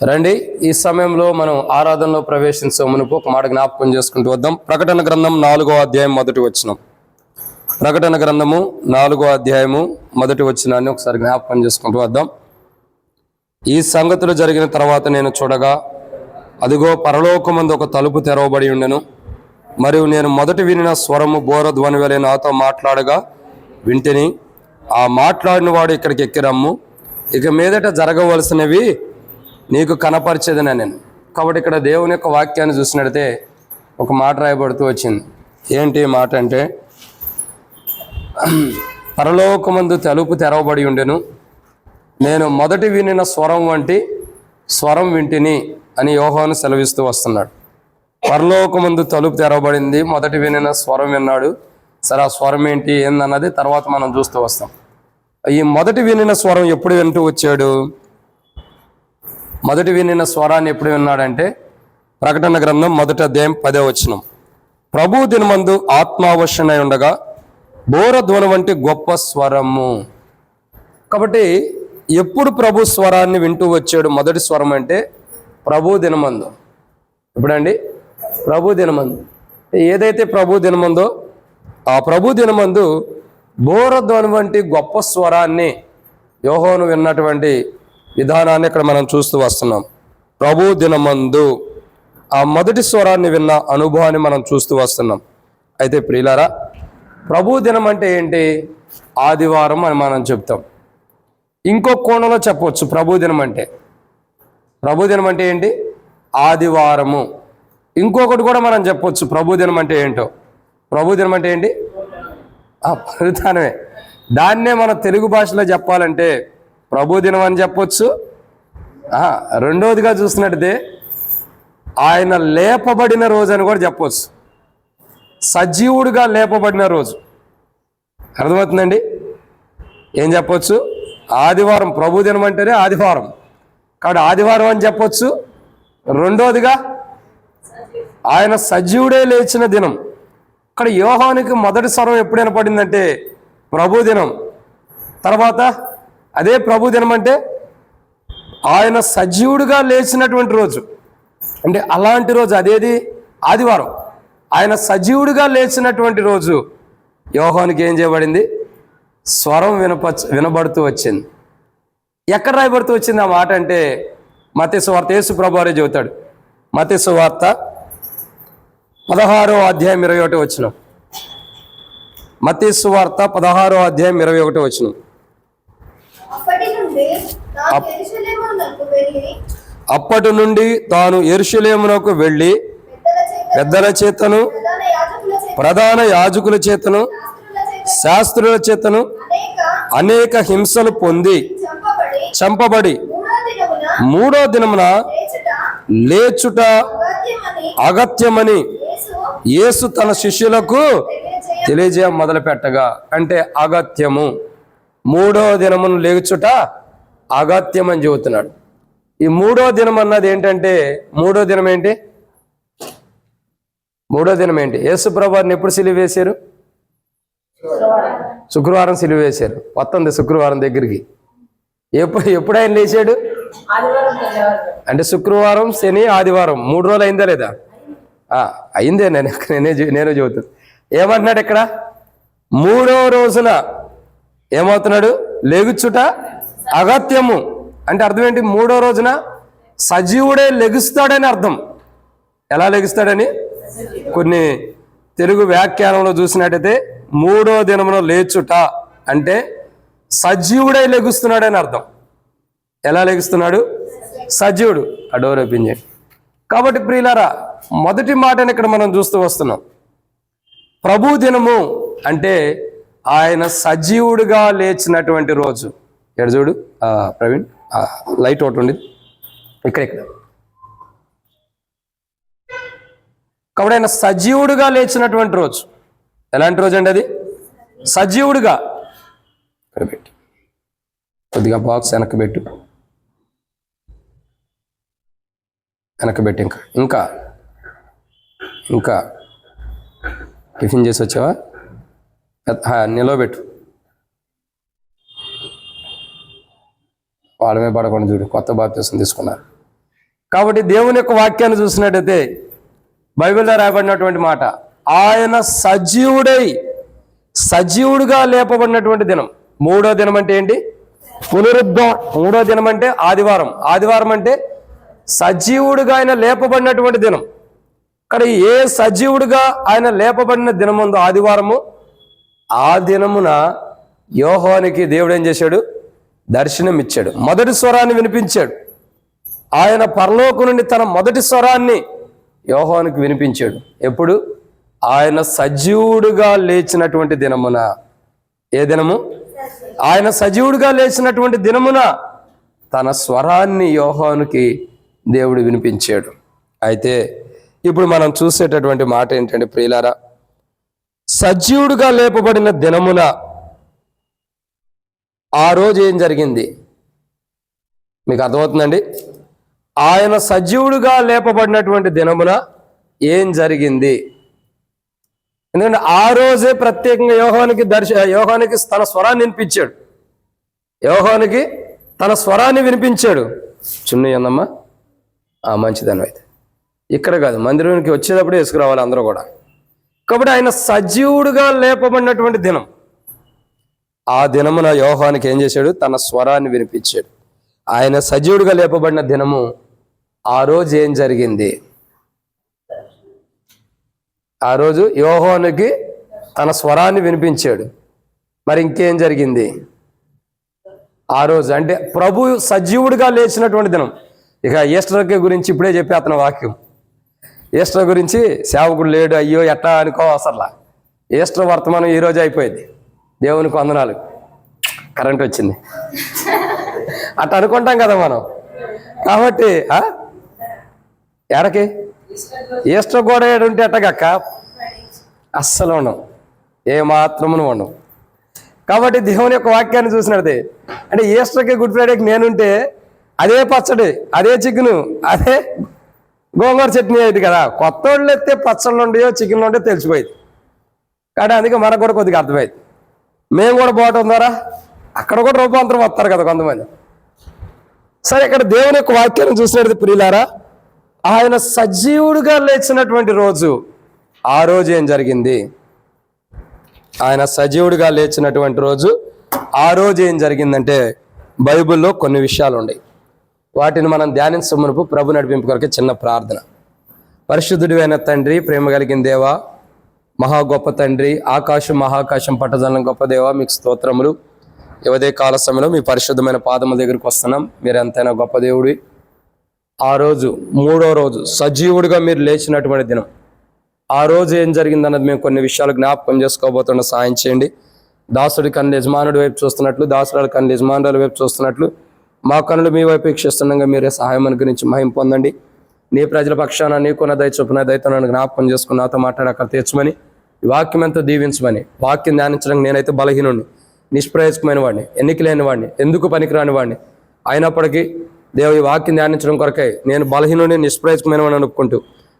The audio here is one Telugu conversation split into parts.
రండి, ఈ సమయంలో మనం ఆరాధనలో ప్రవేశించే మునుపు ఒక మాట జ్ఞాపకం చేసుకుంటూ వద్దాం. ప్రకటన గ్రంథం 4వ అధ్యాయం మొదటి వచనం. ప్రకటన గ్రంథము 4వ అధ్యాయము మొదటి వచనాన్ని ఒకసారి జ్ఞాపకం చేసుకుంటూ వద్దాం. ఈ సంగతులు జరిగిన తర్వాత నేను చూడగా, అదిగో పరలోకమందు ఒక తలుపు తెరవబడి ఉండెను. మరియు నేను మొదటి వినిన స్వరము బోర ధ్వని వలె నాతో మాట్లాడగా వింటిని. ఆ మాట్లాడిన వాడు ఇక్కడికి ఎక్కిరమ్ము, ఇక మీదట జరగవలసినవి నీకు కనపరిచేదనే నేను. కాబట్టి ఇక్కడ దేవుని యొక్క వాక్యాన్ని చూసినట్లయితే ఒక మాట రాయబడుతూ వచ్చింది. ఏంటి మాట అంటే, పరలోకమందు తలుపు తెరవబడి ఉండెను, నేను మొదటి వినిన స్వరం వంటి స్వరం వింటిని అని యోహాను సెలవిస్తూ వస్తున్నాడు. పరలోకమందు తలుపు తెరవబడింది, మొదటి వినిన స్వరం విన్నాడు. సరే, ఆ స్వరం ఏంటి ఏందన్నది తర్వాత మనం చూస్తూ వస్తాం. ఈ మొదటి వినిన స్వరం ఎప్పుడు వింటూ వచ్చాడు? మొదటి వినిన స్వరాన్ని ఎప్పుడు విన్నాడంటే, ప్రకటన గ్రంథం 1వ అధ్యాయం 10వ వచనం. ప్రభు దినమందు ఆత్మావశనై ఉండగా బోర ధ్వని వంటి గొప్ప స్వరము. కాబట్టి ఎప్పుడు ప్రభు స్వరాన్ని వింటూ వచ్చాడు? మొదటి స్వరం అంటే ప్రభు దినమందు. ఇప్పుడండి ప్రభు దినమందు, ఏదైతే ప్రభు దినమందో ఆ ప్రభు దినమందు బోర ధ్వని వంటి గొప్ప స్వరాన్ని యోహాను విన్నటువంటి విధానాన్ని ఇక్కడ మనం చూస్తూ వస్తున్నాం. ప్రభు దినమందు ఆ మొదటి స్వరాన్ని విన్న అనుభవాన్ని మనం చూస్తూ వస్తున్నాం. అయితే ప్రియులారా, ప్రభు దినం అంటే ఏంటి? ఆదివారం అని మనం చెప్తాం. ఇంకో కోణంలో చెప్పవచ్చు. ప్రభు దినం అంటే ఏంటి? ఆదివారము. ఇంకొకటి కూడా మనం చెప్పవచ్చు. ప్రభు దినం అంటే ఏంటో? ప్రభు దినం అంటే ఏంటి? పునరుత్థానమే. దాన్నే మన తెలుగు భాషలో చెప్పాలంటే ప్రభు దినం అని చెప్పొచ్చు. రెండవదిగా చూసినట్టయితే ఆయన లేపబడిన రోజు అని కూడా చెప్పవచ్చు. సజీవుడిగా లేపబడిన రోజు. అర్థమవుతుందండి? ఏం చెప్పొచ్చు? ఆదివారం. ప్రభు దినం అంటేనే ఆదివారం, కాబట్టి ఆదివారం అని చెప్పొచ్చు. రెండోదిగా ఆయన సజీవుడే లేచిన దినం. ఇక్కడ యోహానుకి మొదటి స్వరం ఎప్పుడు వినపడిందంటే ప్రభు దినం. తర్వాత అదే ప్రభు దినం అంటే ఆయన సజీవుడిగా లేచినటువంటి రోజు. అంటే అలాంటి రోజు అదేది? ఆదివారం. ఆయన సజీవుడిగా లేచినటువంటి రోజు యోహానుకి ఏం చేయబడింది? స్వరం వినబడుతూ వచ్చింది. ఎక్కడ రాయబడుతూ వచ్చింది ఆ మాట అంటే మత్తయి సువార్త. యేసు ప్రభువారే చెబుతాడు. మత్తయి సువార్త 16వ అధ్యాయం 21వ వచనం. మత్తయి సువార్త 16వ అధ్యాయం 21వ వచనం. అప్పటి నుండి తాను యెరూషలేమునకు వెళ్ళి పెద్దల చేతను ప్రధాన యాజకుల చేతను శాస్త్రుల చేతను అనేక హింసలు పొంది చంపబడి మూడో దినమున లేచుట అగత్యమని యేసు తన శిష్యులకు తెలియజేయ మొదలు పెట్టగా. అంటే అగత్యము, మూడో దినమును లేచుట అగత్యం అని చెబుతున్నాడు. ఈ మూడో దినం అన్నది ఏంటంటే, మూడో దినం ఏంటి? యేసు ప్రభువారిని ఎప్పుడు సిలువ వేశారు? శుక్రవారం సిలువ వేశారు. వస్తుంది శుక్రవారం దగ్గరికి. ఎప్పుడు ఆయన లేచాడు అంటే శుక్రవారం, శని, ఆదివారం 3 రోజులు అయిందా లేదా? అయిందే. నేను చెబుతాను. ఏమంటున్నాడు ఇక్కడ? మూడో రోజున ఏమవుతున్నాడు? లెగుచుట అగత్యము. అంటే అర్థం ఏంటి? మూడో రోజున సజీవుడే లెగుస్తాడని అర్థం. ఎలా లెగుస్తాడని కొన్ని తెలుగు వ్యాఖ్యానంలో చూసినట్టయితే మూడో దినమున లేచుట అంటే సజీవుడై లెగుస్తున్నాడని అర్థం. ఎలా లెగుస్తున్నాడు? సజీవుడు. ఆ డోర్ ఓపెన్ చేయండి. కాబట్టి ప్రియులారా, మొదటి మాటని ఇక్కడ మనం చూస్తూ వస్తున్నాం. ప్రభు దినము అంటే ఆయన సజీవుడిగా లేచినటువంటి రోజు. ఇక్కడ చూడు ప్రవీణ్, లైట్ ఒకటి ఉంది ఇక్కడ. కాబట్టి ఆయన సజీవుడిగా లేచినటువంటి రోజు. ఎలాంటి రోజు అండి అది? సజీవుడిగా. ఇక్కడ పెట్టు, కొద్దిగా బాక్స్ వెనక్కి పెట్టు. ఇంకా టిఫిన్ చేసి వచ్చావా? నిలవబెట్టు. వాళ్ళమే పడకుండా చూడు, కొత్త బాప్తిసం తీసుకున్నారు. కాబట్టి దేవుని యొక్క వాక్యాన్ని చూసినట్టయితే బైబిల్లో రాయబడినటువంటి మాట, ఆయన సజీవుడుగా లేపబడినటువంటి దినం. మూడో దినం అంటే ఏంటి? పునరుద్ధరణ. మూడో దినం అంటే ఆదివారం. ఆదివారం అంటే సజీవుడుగా ఆయన లేపబడినటువంటి దినం. కానీ ఏ సజీవుడుగా ఆయన లేపబడిన దినం ఉందో ఆదివారము, ఆ దినమున యోహానుకి దేవుడు ఏం చేశాడు? దర్శనం ఇచ్చాడు, మొదటి స్వరాన్ని వినిపించాడు. ఆయన పరలోకం నుండి తన మొదటి స్వరాన్ని యోహానుకి వినిపించాడు. ఎప్పుడు? ఆయన సజీవుడుగా లేచినటువంటి దినమున. ఏ దినము? ఆయన సజీవుడుగా లేచినటువంటి దినమున తన స్వరాన్ని యోహానుకి దేవుడు వినిపించాడు. అయితే ఇప్పుడు మనం చూసేటటువంటి మాట ఏంటంటే ప్రియులారా, సజీవుడుగా లేపబడిన దినమున ఆ రోజు ఏం జరిగింది? మీకు అర్థమవుతుందండి? ఆయన సజీవుడుగా లేపబడినటువంటి దినమున ఏం జరిగింది? ఎందుకంటే ఆ రోజే ప్రత్యేకంగా యోహానికి తన స్వరాన్ని వినిపించాడు. యోహానికి తన స్వరాన్ని వినిపించాడు. చున్నీ అందమ్మా, మంచిదని. అయితే ఇక్కడ కాదు, మందిరానికి వచ్చేటప్పుడు వేసుకురావాలి అందరూ కూడా. కాబట్టి ఆయన సజీవుడుగా లేపబడినటువంటి దినం, ఆ దినమున యోహానికి ఏం చేశాడు? తన స్వరాన్ని వినిపించాడు. ఆయన సజీవుడుగా లేపబడిన దినము, ఆ రోజు ఏం జరిగింది? ఆ రోజు యోహానుకి తన స్వరాన్ని వినిపించాడు. మరి ఇంకేం జరిగింది ఆ రోజు? అంటే ప్రభు సజీవుడిగా లేచినటువంటి దినం. ఇక ఈస్టర్ గురించి ఇప్పుడే చెప్పి అతని వాక్యం. ఈస్టర్ గురించి సేవకుడు లేడు, అయ్యో ఎట్టా అనుకో అసలు. ఈస్టర్ వర్తమానం ఈరోజు అయిపోయింది. దేవునికి వందనాలు, కరెంట్ వచ్చింది అట్లా అనుకుంటాం కదా మనం. కాబట్టి ఎడకి ఈస్టర్ కూడా ఏడుంటే ఎట్టగక్క అస్సలు ఉండవు, ఏమాత్రమును ఉండవు. కాబట్టి దేవుని యొక్క వాక్యాన్ని చూసినట్టే, అంటే ఈస్టర్కి గుడ్ ఫ్రైడేకి నేనుంటే అదే పచ్చడి, అదే చికెను, అదే గోంగూర చట్నీ అయింది కదా. కొత్త వాళ్ళు ఎత్తే పచ్చళ్ళు ఉండయో చికెన్లు ఉండయో తెలిసిపోయింది. కానీ అందుకే మనకు కూడా కొద్దిగా అర్థమైంది. మేము కూడా పోవటం ద్వారా అక్కడ కూడా రూపాంతరం వస్తారు కదా కొంతమంది. సరే, ఇక్కడ దేవుని యొక్క వాక్యాన్ని చూసినట్టు ప్రియులారా, ఆయన సజీవుడుగా లేచినటువంటి రోజు, ఆ రోజు ఏం జరిగింది? ఆయన సజీవుడిగా లేచినటువంటి రోజు, ఆ రోజు ఏం జరిగిందంటే బైబిల్లో కొన్ని విషయాలు ఉన్నాయి. వాటిని మనం ధ్యానించే మునుపు ప్రభు నడిపింపు కొరకు చిన్న ప్రార్థన. పరిశుద్ధుడు అయిన తండ్రి, ప్రేమ కలిగిన దేవా, మహా గొప్ప తండ్రి, ఆకాశం మహాకాశం పట్టజనం గొప్ప దేవా, మీకు స్తోత్రములు. ఉదయ కాల సమయంలో మీ పరిశుద్ధమైన పాదముల దగ్గరికి వస్తున్నాం. మీరు ఎంతైనా గొప్ప దేవుడి. ఆ రోజు, మూడో రోజు సజీవుడిగా మీరు లేచినటువంటి దినం, ఆ రోజు ఏం జరిగిందన్నది మేము కొన్ని విషయాలు జ్ఞాపకం చేసుకోబోతున్న సాయం చేయండి. దాసుడి కన్ను యజమానుడి వైపు చూస్తున్నట్లు, దాసుడి కన్ను యజమానుల వైపు చూస్తున్నట్లు మా కన్నులు మీ వైపు వీక్షిస్తుండగా మీరే సహాయం అనుగ్రహించి మహిమ పొందండి. నీ ప్రజల పక్షాన నీకున్న దయ చొప్పున దయతో నన్ను జ్ఞాపకం చేసుకుని నాతో మాట్లాడి అక్కడ తీర్చమని, ఈ వాక్యం ఎంతో దీవించమని. వాక్యం ధ్యానించడానికి నేనైతే బలహీనుడిని, నిష్ప్రయోజకమైన వాడిని, ఎన్నిక లేని వాడిని, ఎందుకు పనికిరాని వాడిని. అయినప్పటికీ దేవు, ఈ వాక్యం ధ్యానించడం కొరకై నేను బలహీనుడిని, నిష్ప్రయోజకమైన వాడిని అనుకుంటూ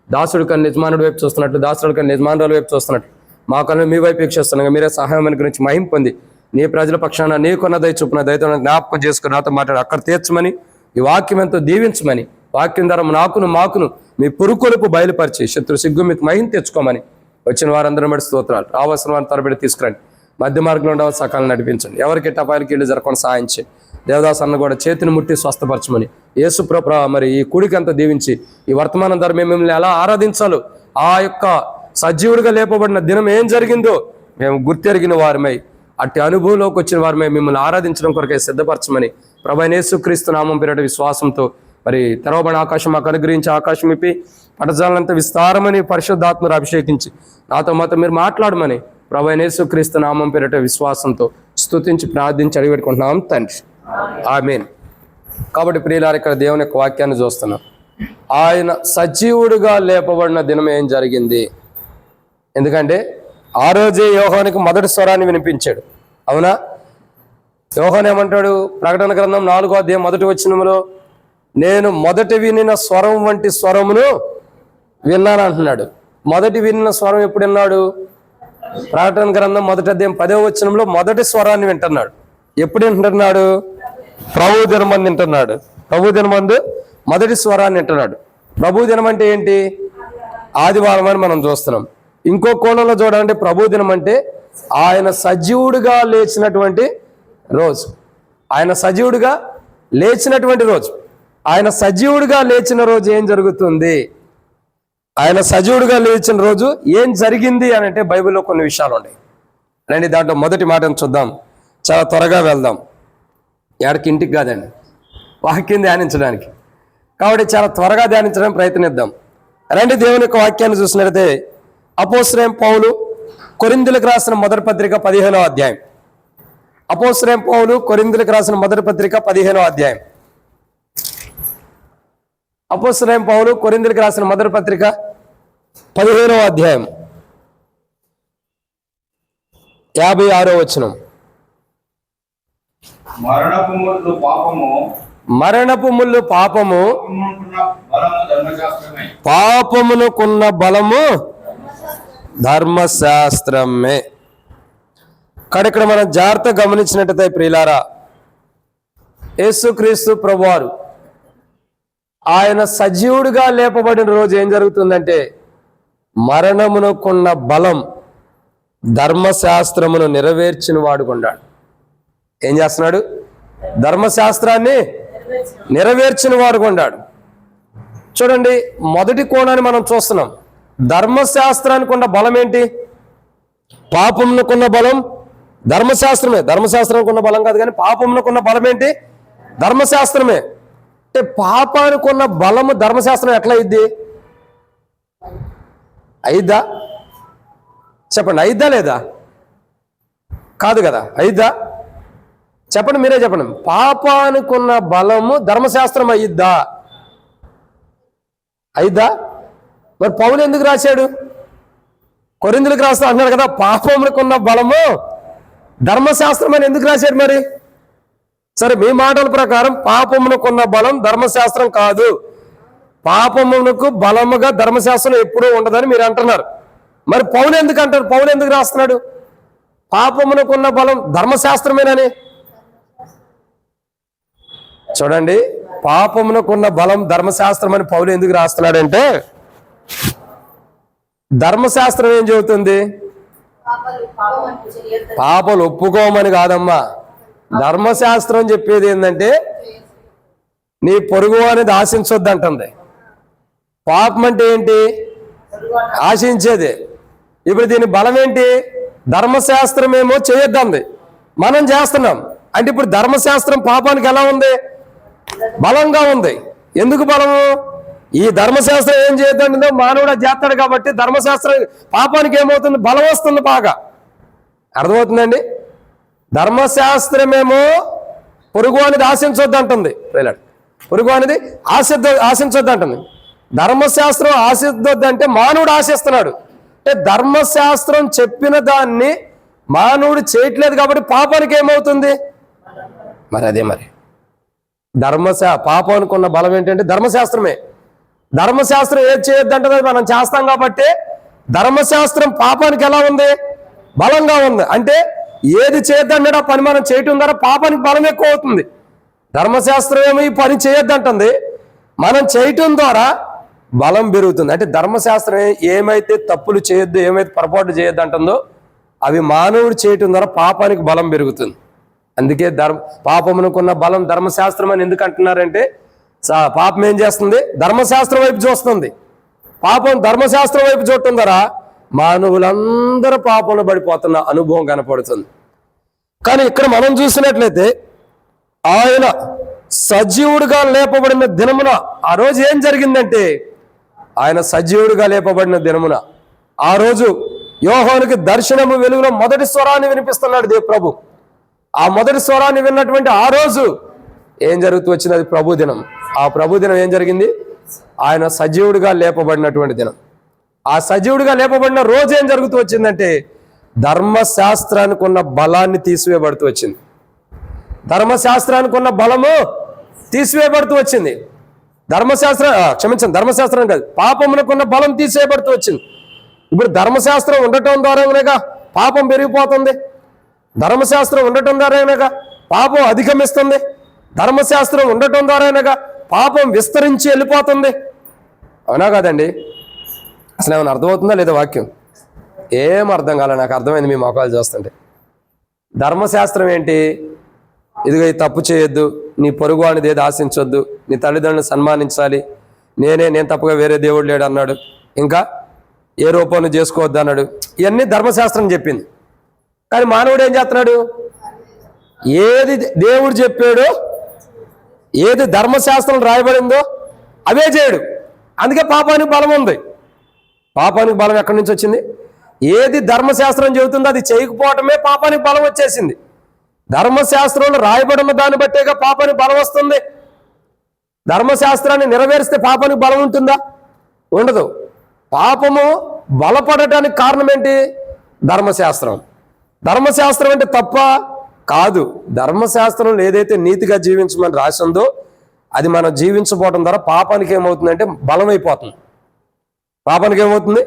దాసుడి కన్ను యజమానుడి వైపు చూస్తున్నట్టు, దాసుడి కన్ను యజమానుల వైపు చూస్తున్నట్టు మా కన్ను మీ వైపు వీక్షిస్తున్నాగా మీరే సహాయం గురించి మహిమ పొంది, నీ ప్రజల పక్షాన నీకున్న దయ చొప్పున దయతో జ్ఞాపకం చేసుకుని నాతో మాట్లాడి అక్కడ తీర్చమని, ఈ వాక్యం ఎంతో దీవించమని, వాక్యం ద్వారా మాకును మీ పురుకొలుపు బయలుపరిచి శత్రు సిగ్గు మీకు మహిమ తెచ్చుకోమని, వచ్చిన వారందరూ బట్టి స్తోత్రాలు. రావాల్సిన వారిని తరబడి తీసుకురండి. మధ్య మార్గంలో ఉండవలసిన సకాలం నడిపించండి. ఎవరికి టపాయిలకి ఇళ్ళు జరగకుండా సాయం చేయండి. దేవదాస్ అన్న కూడా చేతిని ముట్టి స్వస్థపరచమని, యేసు ప్రభు మరి ఈ కూడికి అంతా దీవించి, ఈ వర్తమానం ద్వారా మేము మిమ్మల్ని ఎలా ఆరాధించాలో, ఆ యొక్క సజీవుడిగా లేపబడిన దినం ఏం జరిగిందో మేము గుర్తెరిగిన వారమై, అట్టి అనుభవంలోకి వచ్చిన వారమై మిమ్మల్ని ఆరాధించడం కొరకై సిద్ధపరచమని ప్రభువైన యేసుక్రీస్తు నామం పేరిట విశ్వాసంతో మరి తెరవబడిన ఆకాశం మాకు అనుగ్రహించి, ఆకాశం ఇప్పి పటజాలంతా విస్తారమని పరిశుద్ధాత్మను అభిషేకించి నాతో మీరు మాట్లాడమని ప్రభువైన యేసుక్రీస్తు నామం పేరిట విశ్వాసంతో స్తుతించి ప్రార్థించి అడిగిపెట్టుకుంటున్నాం తండ్రి, ఆమేన్. కాబట్టి ప్రియులారా, ఇక్కడ దేవుని యొక్క వాక్యాన్ని చూస్తున్నాం. ఆయన సజీవుడిగా లేపబడిన దినం ఏం జరిగింది? ఎందుకంటే ఆ రోజే యోహానుకి మొదటి స్వరాన్ని వినిపించాడు. అవునా? యోహాను ఏమంటాడు? ప్రకటన గ్రంథం 4వ అధ్యాయం 1వ వచనములో, నేను మొదట వినిన స్వరం వంటి స్వరమును విన్నాను అంటున్నాడు. మొదటి వినిన స్వరం ఎప్పుడు విన్నాడు? ప్రకటన గ్రంథం 1వ అధ్యాయం 10వ వచనంలో మొదటి స్వరాన్ని వింటున్నాడు. ఎప్పుడు వింటున్నాడు? ప్రభు దినమందు వింటున్నాడు. ప్రభు దినమందు మొదటి స్వరాన్ని వింటున్నాడు. ప్రభు దినం అంటే ఏంటి? ఆదివారం అని మనం చూస్తున్నాం. ఇంకో కోణంలో చూడాలంటే ప్రభు దినం అంటే ఆయన సజీవుడిగా లేచినటువంటి రోజు. ఆయన సజీవుడిగా లేచినటువంటి రోజు. ఆయన సజీవుడిగా లేచిన రోజు ఏం జరుగుతుంది? ఆయన సజీవుడిగా లేచిన రోజు ఏం జరిగింది అని అంటే బైబిల్లో కొన్ని విషయాలు ఉన్నాయి. రండి దాంట్లో మొదటి మాటను చూద్దాం. చాలా త్వరగా వెళ్దాం, ఎక్కడికి ఇంటికి కాదండి, వాక్యం ధ్యానించడానికి. కాబట్టి చాలా త్వరగా ధ్యానించడానికి ప్రయత్నిద్దాం. రండి దేవుని యొక్క వాక్యాన్ని చూసినట్లయితే అపోస్తలుడైన పౌలు కొరింథీయులకు రాసిన మొదటి పత్రిక 15వ అధ్యాయం. అపోస్తలుడైన పౌలు కొరింథీయులకు రాసిన మొదటి పత్రిక 15వ అధ్యాయం. అపోస్తలుడైన పౌలు కొరింథీయులకు రాసిన మొదటి పత్రిక 15వ అధ్యాయం 56వ వచనం. మరణపు ముళ్ళు పాపము, పాపమునకున్న బలము ధర్మశాస్త్రమే. ఇక్కడ మనం జాగ్రత్తగా గమనించినట్టయితే ప్రియులారా, యేసుక్రీస్తు ప్రభువారు ఆయన సజీవుడిగా లేపబడిన రోజు ఏం జరుగుతుందంటే మరణమునకున్న బలం ధర్మశాస్త్రమును నెరవేర్చిన వాడు కొన్నాడు. ఏం చేస్తున్నాడు? ధర్మశాస్త్రాన్ని నెరవేర్చిన వాడు కొన్నాడు. చూడండి, మొదటి కోణాన్ని మనం చూస్తున్నాం. ధర్మశాస్త్రానికి ఉన్న బలం ఏంటి? పాపమునకున్న బలం ధర్మశాస్త్రమే. ధర్మశాస్త్రానికి ఉన్న బలం కాదు, కానీ పాపమునకున్న బలం ఏంటి? ధర్మశాస్త్రమే. అంటే పాపానికి ఉన్న బలము ధర్మశాస్త్రం ఎట్లా అయింది? అయిద్దా? చెప్పండి, అయిద్దా లేదా? కాదు కదా, అయిద్దా? చెప్పండి, మీరే చెప్పండి. పాపానికి ఉన్న బలము ధర్మశాస్త్రం అయ్యిద్దా? అయిద్దా? మరి పౌలు ఎందుకు రాశాడు? కొరింథీయులకు రాస్తా అన్నాడు కదా, పాపములకు ఉన్న బలము ధర్మశాస్త్రం అని ఎందుకు రాశాడు మరి? సరే, మీ మాటల ప్రకారం పాపమునకున్న బలం ధర్మశాస్త్రం కాదు, పాపమునకు బలముగా ధర్మశాస్త్రం ఎప్పుడూ ఉండదని మీరు అంటున్నారు. మరి పౌలు ఎందుకు అంటారు? పౌలు ఎందుకు రాస్తున్నాడు పాపమునకున్న బలం ధర్మశాస్త్రమేనని? చూడండి, పాపమునకున్న బలం ధర్మశాస్త్రం అని పౌలు ఎందుకు రాస్తున్నాడంటే, ధర్మశాస్త్రం ఏం చెబుతుంది? పాపలు ఒప్పుకోమని కాదమ్మా. ధర్మశాస్త్రం చెప్పేది ఏంటంటే నీ పొరుగు అనేది ఆశించొద్దు అంటుంది. పాపం అంటే ఏంటి? ఆశించేది. ఇప్పుడు దీని బలం ఏంటి? ధర్మశాస్త్రం ఏమో చేయొద్దంది, మనం చేస్తున్నాం. అంటే ఇప్పుడు ధర్మశాస్త్రం పాపానికి ఎలా ఉంది? బలంగా ఉంది. ఎందుకు బలము? ఈ ధర్మశాస్త్రం ఏం చేయొద్దంటుందో మానవుడు చేస్తాడు కాబట్టి ధర్మశాస్త్రం పాపానికి ఏమవుతుంది? బలం వస్తుంది బాగా. అర్థమవుతుందండి? ధర్మశాస్త్రమేమో పొరుగు అనేది ఆశించొద్దు అంటుంది. పొరుగు అనేది ఆశించొద్దు అంటుంది. ధర్మశాస్త్రం ఆశించొద్దు అంటే మానవుడు ఆశిస్తున్నాడు. అంటే ధర్మశాస్త్రం చెప్పిన దాన్ని మానవుడు చేయట్లేదు కాబట్టి పాపానికి ఏమవుతుంది మరి? అదే మరి పాపానికి ఉన్న బలం ఏంటంటే ధర్మశాస్త్రమే. ధర్మశాస్త్రం ఏది చేయొద్దంటే మనం చేస్తాం కాబట్టి ధర్మశాస్త్రం పాపానికి ఎలా ఉంది? బలంగా ఉంది. అంటే ఏది చేయొద్దన్నాడు ఆ పని మనం చేయటం ద్వారా పాపానికి బలం ఎక్కువ అవుతుంది. ధర్మశాస్త్రం ఏమో ఈ పని చేయొద్దంటుంది, మనం చేయటం ద్వారా బలం పెరుగుతుంది. అంటే ధర్మశాస్త్రం ఏమైతే తప్పులు చేయొద్దు, ఏమైతే పొరపాటు చేయొద్దు అంటుందో అవి మానవుడు చేయటం ద్వారా పాపానికి బలం పెరుగుతుంది. అందుకే పాపమునకున్న బలం ధర్మశాస్త్రం అని ఎందుకు అంటున్నారంటే, పాపం ఏం చేస్తుంది? ధర్మశాస్త్రం వైపు చూస్తుంది. పాపం ధర్మశాస్త్రం వైపు చూడటం ద్వారా మానవులందరూ పాపంలో పడిపోతున్న అనుభవం కనపడుతుంది. కానీ ఇక్కడ మనం చూసినట్లయితే ఆయన సజీవుడిగా లేపబడిన దినమున ఆ రోజు ఏం జరిగిందంటే, ఆయన సజీవుడిగా లేపబడిన దినమున ఆ రోజు యోహానుకి దర్శనము వెలుగులో మొదటి స్వరాన్ని వినిపిస్తున్నాడు దేవ్ ప్రభు. ఆ మొదటి స్వరాన్ని విన్నటువంటి ఆ రోజు ఏం జరుగుతూ వచ్చినది? ప్రభు దినం. ఆ ప్రభు దినం ఏం జరిగింది? ఆయన సజీవుడిగా లేపబడినటువంటి దినం. ఆ సజీవుడిగా లేపబడిన రోజు ఏం జరుగుతూ వచ్చిందంటే ధర్మశాస్త్రానికి ఉన్న బలాన్ని తీసివేయబడుతూ వచ్చింది. ధర్మశాస్త్రానికి ఉన్న బలము తీసివేయబడుతూ వచ్చింది. ధర్మశాస్త్రం కాదు, పాపమునకున్న బలం తీసివేయబడుతూ వచ్చింది. ఇప్పుడు ధర్మశాస్త్రం ఉండటం ద్వారానేగా పాపం పెరిగిపోతుంది. ధర్మశాస్త్రం ఉండటం ద్వారానేగా పాపం అధిగమిస్తుంది. ధర్మశాస్త్రం ఉండటం ద్వారానేగా పాపం విస్తరించి వెళ్ళిపోతుంది. అవునా కాదండి? అసలు ఏమైనా అర్థమవుతుందా లేదా వాక్యం? ఏం అర్థం కాలే. నాకు అర్థమైంది మీ మొఖాలు చూస్తుంటే. ధర్మశాస్త్రం ఏంటి? ఇదిగో ఈ తప్పు చేయొద్దు, నీ పొరుగు అనేది ఏది ఆశించొద్దు, నీ తల్లిదండ్రులను సన్మానించాలి, నేను తప్పుగా వేరే దేవుడు లేడు అన్నాడు, ఇంకా ఏ రూపాన్ని చేసుకోవద్దు అన్నాడు. ఇవన్నీ ధర్మశాస్త్రం చెప్పింది. కానీ మానవుడు ఏం చేస్తున్నాడు? ఏది దేవుడు చెప్పాడో, ఏది ధర్మశాస్త్రం రాయబడిందో అవే చేయడు. అందుకే పాపానికి బలం ఉంది. పాపానికి బలం ఎక్కడి నుంచి వచ్చింది? ఏది ధర్మశాస్త్రం చెబుతుందో అది చేయకపోవటమే పాపానికి బలం వచ్చేసింది. ధర్మశాస్త్రంలో రాయబడిన దాన్ని బట్టేగా పాపానికి బలం వస్తుంది. ధర్మశాస్త్రాన్ని నెరవేరిస్తే పాపానికి బలం ఉంటుందా? ఉండదు. పాపము బలపడటానికి కారణం ఏంటి? ధర్మశాస్త్రం. ధర్మశాస్త్రం అంటే తప్ప కాదు. ధర్మశాస్త్రంలో ఏదైతే నీతిగా జీవించమని రాసిందో అది మనం జీవించకపోవడం ద్వారా పాపానికి ఏమవుతుందంటే బలం అయిపోతుంది. పాపానికి ఏమవుతుంది?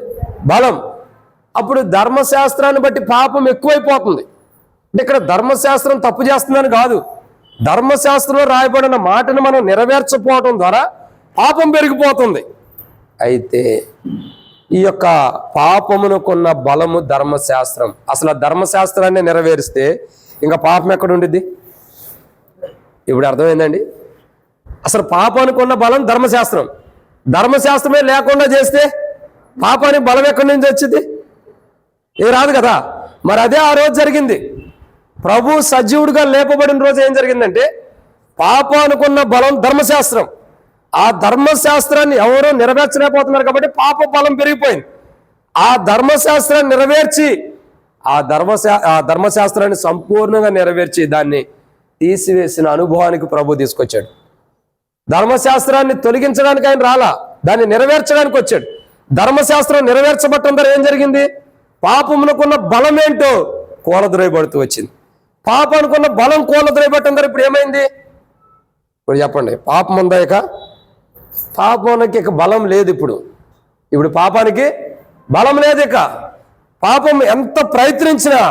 బలం. అప్పుడు ధర్మశాస్త్రాన్ని బట్టి పాపం ఎక్కువైపోతుంది. అంటే ఇక్కడ ధర్మశాస్త్రం తప్పు చేస్తుందని కాదు, ధర్మశాస్త్రంలో రాయబడిన మాటను మనం నెరవేర్చకపోవడం ద్వారా పాపం పెరిగిపోతుంది. అయితే ఈ యొక్క పాపమునకున్న బలము ధర్మశాస్త్రం. అసలు ఆ ధర్మశాస్త్రాన్ని నెరవేరిస్తే ఇంకా పాపం ఎక్కడ ఉండిద్ది? ఇప్పుడు అర్థమైందండి? అసలు పాపానికి ఉన్న బలం ధర్మశాస్త్రం. ధర్మశాస్త్రమే లేకుండా చేస్తే పాపానికి బలం ఎక్కడి నుంచి వచ్చింది? ఏ రాదు కదా. మరి అదే ఆ రోజు జరిగింది. ప్రభు సజీవుడిగా లేపబడిన రోజు ఏం జరిగిందంటే పాపానుకున్న బలం ధర్మశాస్త్రం. ఆ ధర్మశాస్త్రాన్ని ఎవరో నెరవేర్చలేకపోతున్నారు కాబట్టి పాప బలం పెరిగిపోయింది. ఆ ధర్మశాస్త్రాన్ని నెరవేర్చి ఆ ధర్మశాస్త్రాన్ని సంపూర్ణంగా నెరవేర్చి దాన్ని తీసివేసిన అనుభవానికి ప్రభు తీసుకొచ్చాడు. ధర్మశాస్త్రాన్ని తొలగించడానికి ఆయన రాలా, దాన్ని నెరవేర్చడానికి వచ్చాడు. ధర్మశాస్త్రం నెరవేర్చబట్టడం ద్వారా ఏం జరిగింది? పాపమునకున్న బలం ఏంటో కూలద్రోయబడుతూ వచ్చింది. పాపానుకున్న బలం కూలద్రోయబట్టడం ద్వారా ఇప్పుడు ఏమైంది? ఇప్పుడు చెప్పండి. పాపం ఉందా? ఇక పాపానికి ఇక బలం లేదు. ఇప్పుడు పాపానికి బలం లేదు. ఇక పాపం ఎంత ప్రయత్నించినా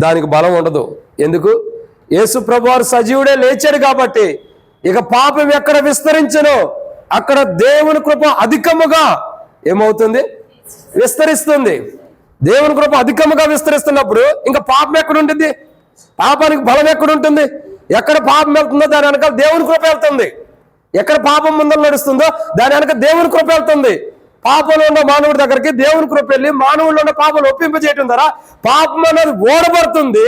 దానికి బలం ఉండదు. ఎందుకు? యేసు ప్రభువారు సజీవుడే లేచాడు కాబట్టి ఇక పాపం ఎక్కడ విస్తరించనో అక్కడ దేవుని కృప అధికముగా ఏమవుతుంది? విస్తరిస్తుంది. దేవుని కృప అధికముగా విస్తరిస్తున్నప్పుడు ఇంకా పాపం ఎక్కడ ఉంటుంది? పాపానికి బలం ఎక్కడ ఉంటుంది? ఎక్కడ పాపం వెళ్తుందో దాని వెనక దేవుని కృప వెళ్తుంది. ఎక్కడ పాపం ముందర నడుస్తుందో దాని వెనక దేవుని కృప వెళ్తుంది. పాపంలో ఉన్న మానవుడి దగ్గరికి దేవుని కృప వెళ్ళి మానవుల్లో ఉన్న పాపం ఒప్పింపజేయటం ద్వారా పాపం అనేది ఓడబడుతుంది,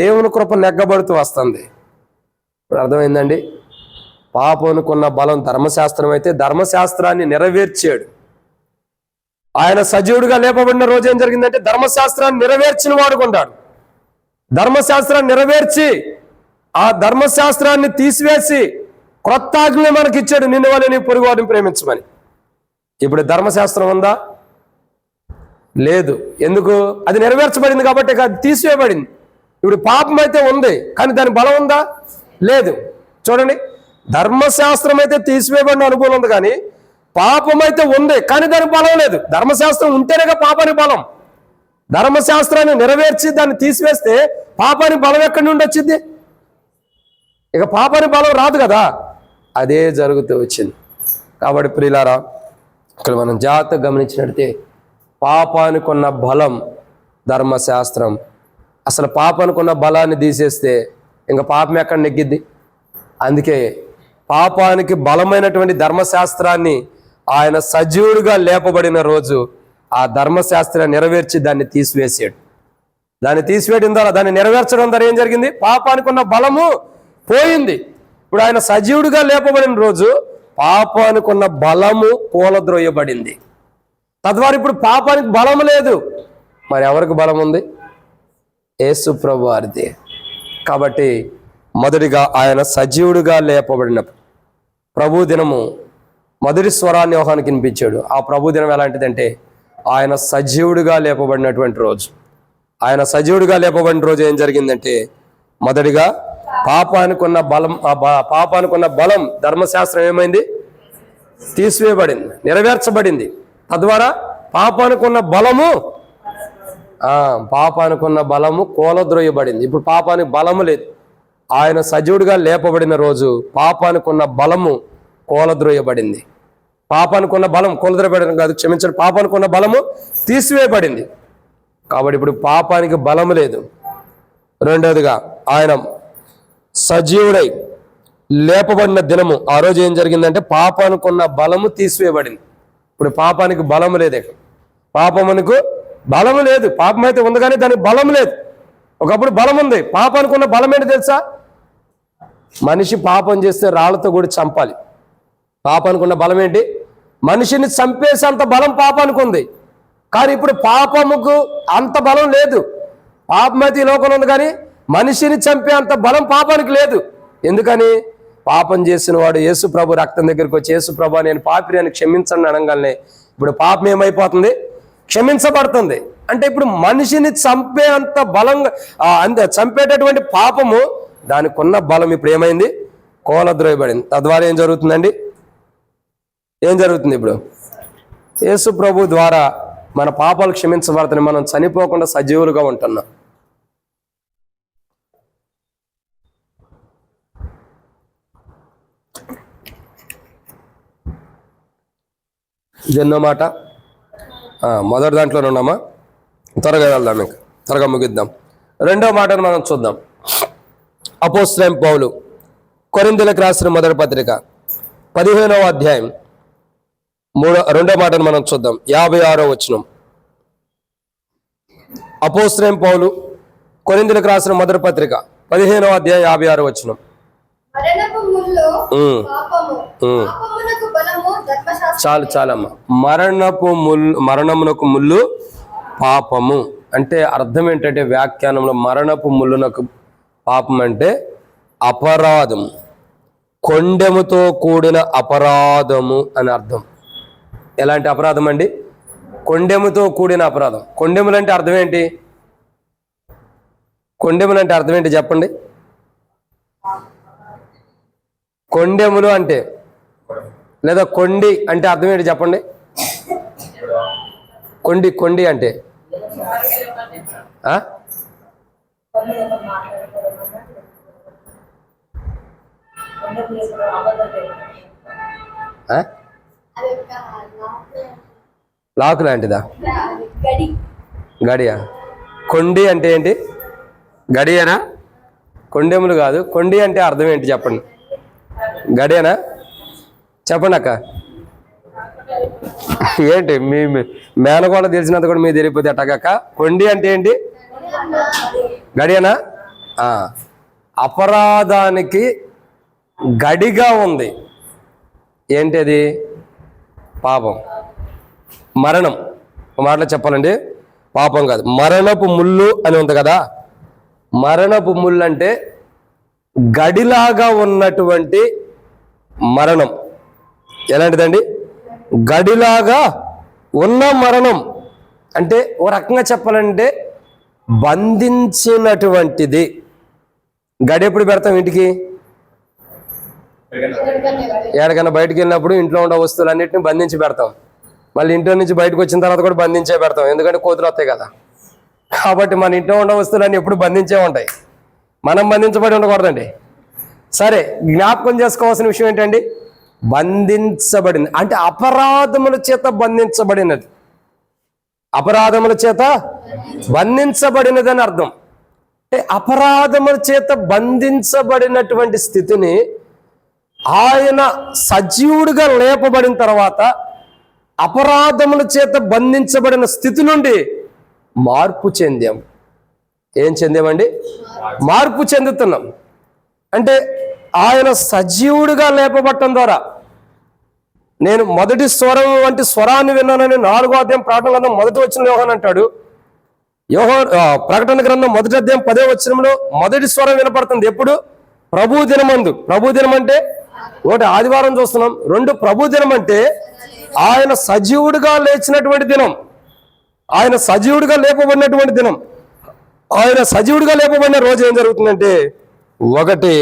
దేవుని కృప నెగ్గబడుతూ వస్తుంది. ఇప్పుడు అర్థమైందండి? పాపమునకున్న బలం ధర్మశాస్త్రం అయితే ధర్మశాస్త్రాన్ని నెరవేర్చాడు. ఆయన సజీవుడిగా లేపబడిన రోజు ఏం జరిగిందంటే ధర్మశాస్త్రాన్ని నెరవేర్చిన వాడుకుంటాడు. ధర్మశాస్త్రాన్ని నెరవేర్చి ఆ ధర్మశాస్త్రాన్ని తీసివేసి క్రొత్త ఆజ్ఞ మనకి ఇచ్చాడు, నిన్ను వలె నీ పొరుగువాడిని ప్రేమించమని. ఇప్పుడు ధర్మశాస్త్రం ఉందా? లేదు. ఎందుకు? అది నెరవేర్చబడింది కాబట్టి అది తీసివేయబడింది. ఇప్పుడు పాపం అయితే ఉంది కానీ దాని బలం ఉందా? లేదు. చూడండి, ధర్మశాస్త్రం అయితే తీసివేయబడిన అనుభవం ఉంది కానీ పాపం అయితే ఉంది కానీ దానికి బలం లేదు. ధర్మశాస్త్రం ఉంటేనేగా పాపానికి బలం. ధర్మశాస్త్రాన్ని నెరవేర్చి దాన్ని తీసివేస్తే పాపానికి బలం ఎక్కడి నుండి వచ్చింది? ఇక పాపానికి బలం రాదు కదా. అదే జరుగుతూ వచ్చింది. కాబట్టి ప్రియులారా, ఇక్కడ మనం జాగ్రత్తగా గమనించినట్టే పాపానికి ఉన్న బలం ధర్మశాస్త్రం. అసలు పాపానికి ఉన్న బలాన్ని తీసేస్తే ఇంకా పాపం ఎక్కడ నెగ్గిద్ది? అందుకే పాపానికి బలమైనటువంటి ధర్మశాస్త్రాన్ని ఆయన సజీవుడిగా లేపబడిన రోజు ఆ ధర్మశాస్త్రాన్ని నెరవేర్చి దాన్ని తీసివేసాడు. దాన్ని తీసివేయడం ద్వారా, దాన్ని నెరవేర్చడం ద్వారా ఏం జరిగింది? పాపానికి ఉన్న బలము పోయింది. ఇప్పుడు ఆయన సజీవుడిగా లేపబడిన రోజు పాపానికి ఉన్న బలము కూలద్రోయబడింది. తద్వారా ఇప్పుడు పాపానికి బలం లేదు. మరి ఎవరికి బలం ఉంది? యేసు ప్రభు వారిది. కాబట్టి మొదటిగా ఆయన సజీవుడిగా లేపబడిన ప్రభు దినము మొదటి స్వరాన్ని యోహానికి వినిపించాడు. ఆ ప్రభు దినం ఎలాంటిదంటే ఆయన సజీవుడిగా లేపబడినటువంటి రోజు. ఆయన సజీవుడిగా లేపబడిన రోజు ఏం జరిగిందంటే మొదటిగా పాపానికున్న బలం ధర్మశాస్త్రం ఏమైంది? తీసివేయబడింది, నెరవేర్చబడింది. తద్వారా పాపానికున్న బలము కూలద్రోయబడింది. ఇప్పుడు పాపానికి బలము లేదు. ఆయన సజీవుడిగా లేపబడిన రోజు పాపానికి ఉన్న బలము కూలద్రోయబడింది. పాపానికి ఉన్న బలం కూలద్రోయబడిన కాదు, క్షమించండి, పాపానికి ఉన్న బలము తీసివేయబడింది. కాబట్టి ఇప్పుడు పాపానికి బలము లేదు. రెండవదిగా ఆయన సజీవుడై లేపబడిన దినము, ఆ రోజు ఏం జరిగిందంటే పాపానికి ఉన్న బలము తీసివేయబడింది. ఇప్పుడు పాపానికి బలము లేదు. పాపమునకు బలము లేదు. పాపం అయితే ఉంది కానీ దానికి బలం లేదు. ఒకప్పుడు బలం ఉంది. పాపానికి ఉన్న బలం ఏంటి తెలుసా? మనిషి పాపం చేస్తే రాళ్లతో కూడా చంపాలి. పాపానికి ఉన్న బలం ఏంటి? మనిషిని చంపేసేంత బలం పాపానికి ఉంది. కానీ ఇప్పుడు పాపముకు అంత బలం లేదు. పాపం అయితే ఈ లోకంలో ఉంది కానీ మనిషిని చంపే అంత బలం పాపానికి లేదు. ఎందుకని? పాపం చేసిన వాడు యేసు ప్రభు రక్తం దగ్గరికి వచ్చి, యేసు ప్రభు నేను పాపిని అని క్షమించండి అనగానే ఇప్పుడు పాపం ఏమైపోతుంది? క్షమించబడుతుంది. అంటే ఇప్పుడు మనిషిని చంపే అంత బలంగా చంపేటటువంటి పాపము, దానికి ఉన్న బలం ఇప్పుడు ఏమైంది? కూలద్రోయబడింది. తద్వారా ఏం జరుగుతుందండి? ఏం జరుగుతుంది? ఇప్పుడు యేసు ప్రభు ద్వారా మన పాపాలు క్షమించబడుతున్నాయి. మనం చనిపోకుండా సజీవులుగా ఉంటున్నాం. ఇది ఎన్నో మాట? మొదటి దాంట్లోనే ఉన్నామా? త్వరగా వెళ్దాం, ఇంకా త్వరగా ముగిద్దాం. రెండో మాటను మనం చూద్దాం. అపోస్తలుడైన పౌలు కొరింథీయులకు రాసిన మొదటి పత్రిక 15వ అధ్యాయం 2వ మాటను మనం చూద్దాం. 56వ వచనం. అపోస్తలుడైన పౌలు కొరింథీయులకు రాసిన మొదటి పత్రిక 15వ అధ్యాయం 56వ వచనం. చాలమ్మా. మరణమునకు ముల్లు పాపము అంటే అర్థం ఏంటంటే, వ్యాఖ్యానంలో మరణపు ముల్లునకు పాపం అంటే అపరాధం, కొండెముతో కూడిన అపరాధము అని అర్థం. ఎలాంటి అపరాధం అండి? కొండెముతో కూడిన అపరాధం. కొండెములు అంటే అర్థం ఏంటి? కొండెములు అంటే అర్థం ఏంటి చెప్పండి? కొండెములు అంటే, లేదా కొండి అంటే అర్థం ఏంటి చెప్పండి? కొండి అంటే లాక్ లాంటిదా? గడియా? కొండి అంటే ఏంటి? గడియనా? కొండెములు కాదు. కొండి అంటే అర్థం ఏంటి చెప్పండి? గడియనా? చెప్పండి అక్క. ఏంటి మీ మేనగోడ తెలిసినంత కూడా మీరు తెలియకపోతే అట్టగక్క. కొండి అంటే ఏంటి? గడియనా? అపరాధానికి గడిగా ఉంది. ఏంటిది? పాపం, మరణం. ఒక మాటలో చెప్పాలండి, పాపం కాదు, మరణపు ముళ్ళు అని ఉంది కదా. మరణపు ముళ్ళు అంటే గడిలాగా ఉన్నటువంటి మరణం. ఎలాంటిదండి? గడిలాగా ఉన్న మరణం అంటే ఓ రకంగా చెప్పాలంటే బంధించినటువంటిది. గడి ఎప్పుడు పెడతాం ఇంటికి? ఎక్కడికైనా బయటకు వెళ్ళినప్పుడు ఇంట్లో ఉండే వస్తువులన్నింటినీ బంధించి పెడతాం. మళ్ళీ ఇంట్లో నుంచి బయటకు వచ్చిన తర్వాత కూడా బంధించే పెడతాం, ఎందుకంటే కోతులు వస్తాయి కదా. కాబట్టి మన ఇంట్లో ఉండే వస్తువులన్నీ ఎప్పుడు బంధించే ఉంటాయి. మనం బంధించబడి ఉండకూడదండి. సరే, జ్ఞాపకం చేసుకోవాల్సిన విషయం ఏంటండి? బంధించబడింది అంటే అపరాధముల చేత బంధించబడినది. అపరాధముల చేత బంధించబడినది అని అర్థం. అంటే అపరాధముల చేత బంధించబడినటువంటి స్థితిని ఆయన సజీవుడిగా లేపబడిన తర్వాత అపరాధముల చేత బంధించబడిన స్థితి నుండి మార్పు చెందాం. ఏం చెందామండి? మార్పు చెందుతున్నాం. అంటే ఆయన సజీవుడిగా లేపబట్టడం ద్వారా నేను మొదటి స్వరం వంటి స్వరాన్ని విన్నానని 4వ అధ్యాయం ప్రకటన గ్రంథం 1వ వచనంలో యోహాను అంటాడు. ప్రకటన గ్రంథం 1వ అధ్యాయం 10వ వచనంలో మొదటి స్వరం వినపడుతుంది. ఎప్పుడు? ప్రభు దినమందు. ప్రభు దినం అంటే ఒకటి ఆదివారం చూస్తున్నాం, 2 ప్రభు దినం అంటే ఆయన సజీవుడిగా లేచినటువంటి దినం, ఆయన సజీవుడిగా లేపబడినటువంటి దినం. ఆయన సజీవుడిగా లేపబడిన రోజు ఏం జరుగుతుందంటే, ఒకటి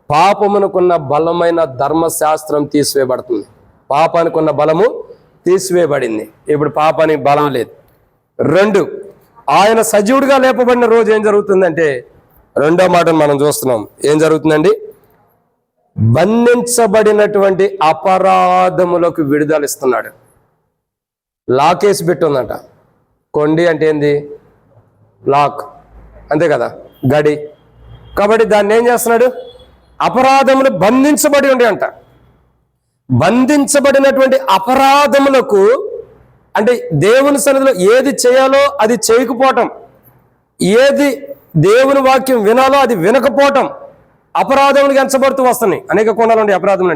పాపమునకున్న బలమైన ధర్మశాస్త్రం తీసివేయబడుతుంది. పాపానికి ఉన్న బలము తీసివేయబడింది. ఇప్పుడు పాపానికి బలం లేదు. 2, ఆయన సజీవుడిగా లేపబడిన రోజు ఏం జరుగుతుందంటే రెండో మాటను మనం చూస్తున్నాం. ఏం జరుగుతుందండి? బంధించబడినటువంటి అపరాధములకు విడుదల ఇస్తున్నాడు. లాకేసి పెట్టుందంట. కొండి అంటే ఏంది? లాక్, అంతే కదా, గడి. కాబట్టి దాన్ని ఏం చేస్తున్నాడు? అపరాధములు బంధించబడి ఉండి అంట. బంధించబడినటువంటి అపరాధములకు అంటే దేవుని సన్నిధిలో ఏది చేయాలో అది చేయకపోవటం, ఏది దేవుని వాక్యం వినాలో అది వినకపోవటం, అపరాధములకు ఎంచబడుతూ వస్తున్నాయి. అనేక కోణాలు ఉండే అపరాధములు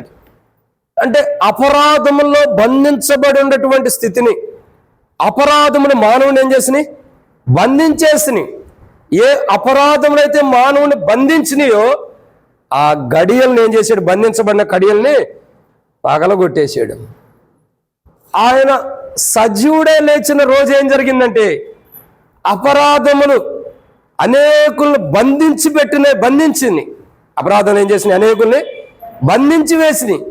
అంటే అపరాధముల్లో బంధించబడి ఉన్నటువంటి స్థితిని, అపరాధములు మానవుని ఏం చేసినాయి? బంధించేసినాయి. ఏ అపరాధములు అయితే మానవుని బంధించినాయో ఆ గడియల్ని ఏం చేశాడు? బంధించబడిన కడియల్ని పగలగొట్టేసాడు. ఆయన సజీవుడే లేచిన రోజు ఏం జరిగిందంటే అపరాధములు అనేకులను బంధించింది. అపరాధములు ఏం చేసినాయి? అనేకుల్ని బంధించి వేసినాయి.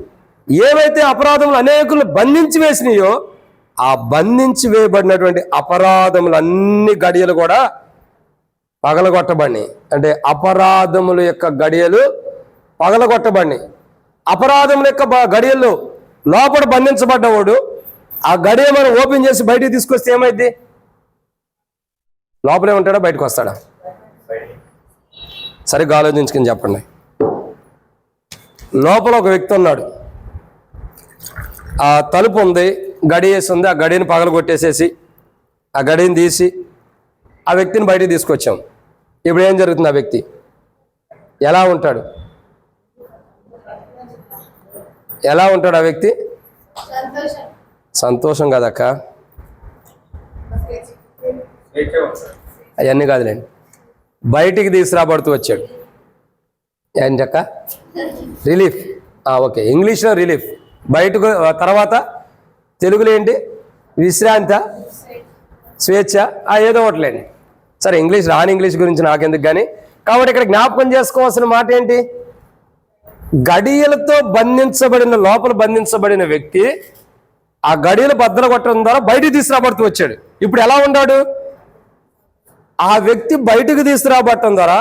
ఏవైతే అపరాధములు అనేకులను బంధించి వేసినాయో ఆ బంధించి వేయబడినటువంటి అపరాధములు అన్ని గడియలు కూడా పగలగొట్టబడినాయి. అంటే అపరాధముల యొక్క గడియలు పగలగొట్టబడినాయి. అపరాధముల యొక్క గడియల్లో లోపల బంధించబడ్డవాడు ఆ గడియ మనం ఓపెన్ చేసి బయటికి తీసుకొస్తే ఏమైంది? లోపలే ఉంటాడా, బయటకు వస్తాడా? సరిగ్గా ఆలోచించుకుని చెప్పండి. లోపల ఒక వ్యక్తి ఉన్నాడు. ఆ తలుపు ఉంది, గడి వేసి ఉంది. ఆ గడిని పగలగొట్టేసేసి ఆ గడిని తీసి ఆ వ్యక్తిని బయటికి తీసుకొచ్చాం. ఇప్పుడు ఏం జరుగుతుంది? ఆ వ్యక్తి ఎలా ఉంటాడు? ఎలా ఉంటాడు ఆ వ్యక్తి? సంతోషం కదక్క, అవన్నీ కాదులేండి. బయటికి తీసుకురాబడుతూ వచ్చాడు. ఏంటక్క? రిలీఫ్. ఓకే, ఇంగ్లీష్లో రిలీఫ్. బయటకు తర్వాత తెలుగులో ఏంటి? విశ్రాంత, స్వేచ్ఛ, ఏదో ఒకటిలేండి. సరే, ఇంగ్లీష్ రాని ఇంగ్లీష్ గురించి నాకెందుకు కానీ. కాబట్టి ఇక్కడ జ్ఞాపకం చేసుకోవాల్సిన మాట ఏంటి? గడియలతో బంధించబడిన, లోపల బంధించబడిన వ్యక్తి ఆ గడియలు బద్దలు కొట్టడం ద్వారా బయటికి తీసుకురాబడుతూ వచ్చాడు. ఇప్పుడు ఎలా ఉన్నాడు? ఆ వ్యక్తి బయటకు తీసుకురాబట్టడం ద్వారా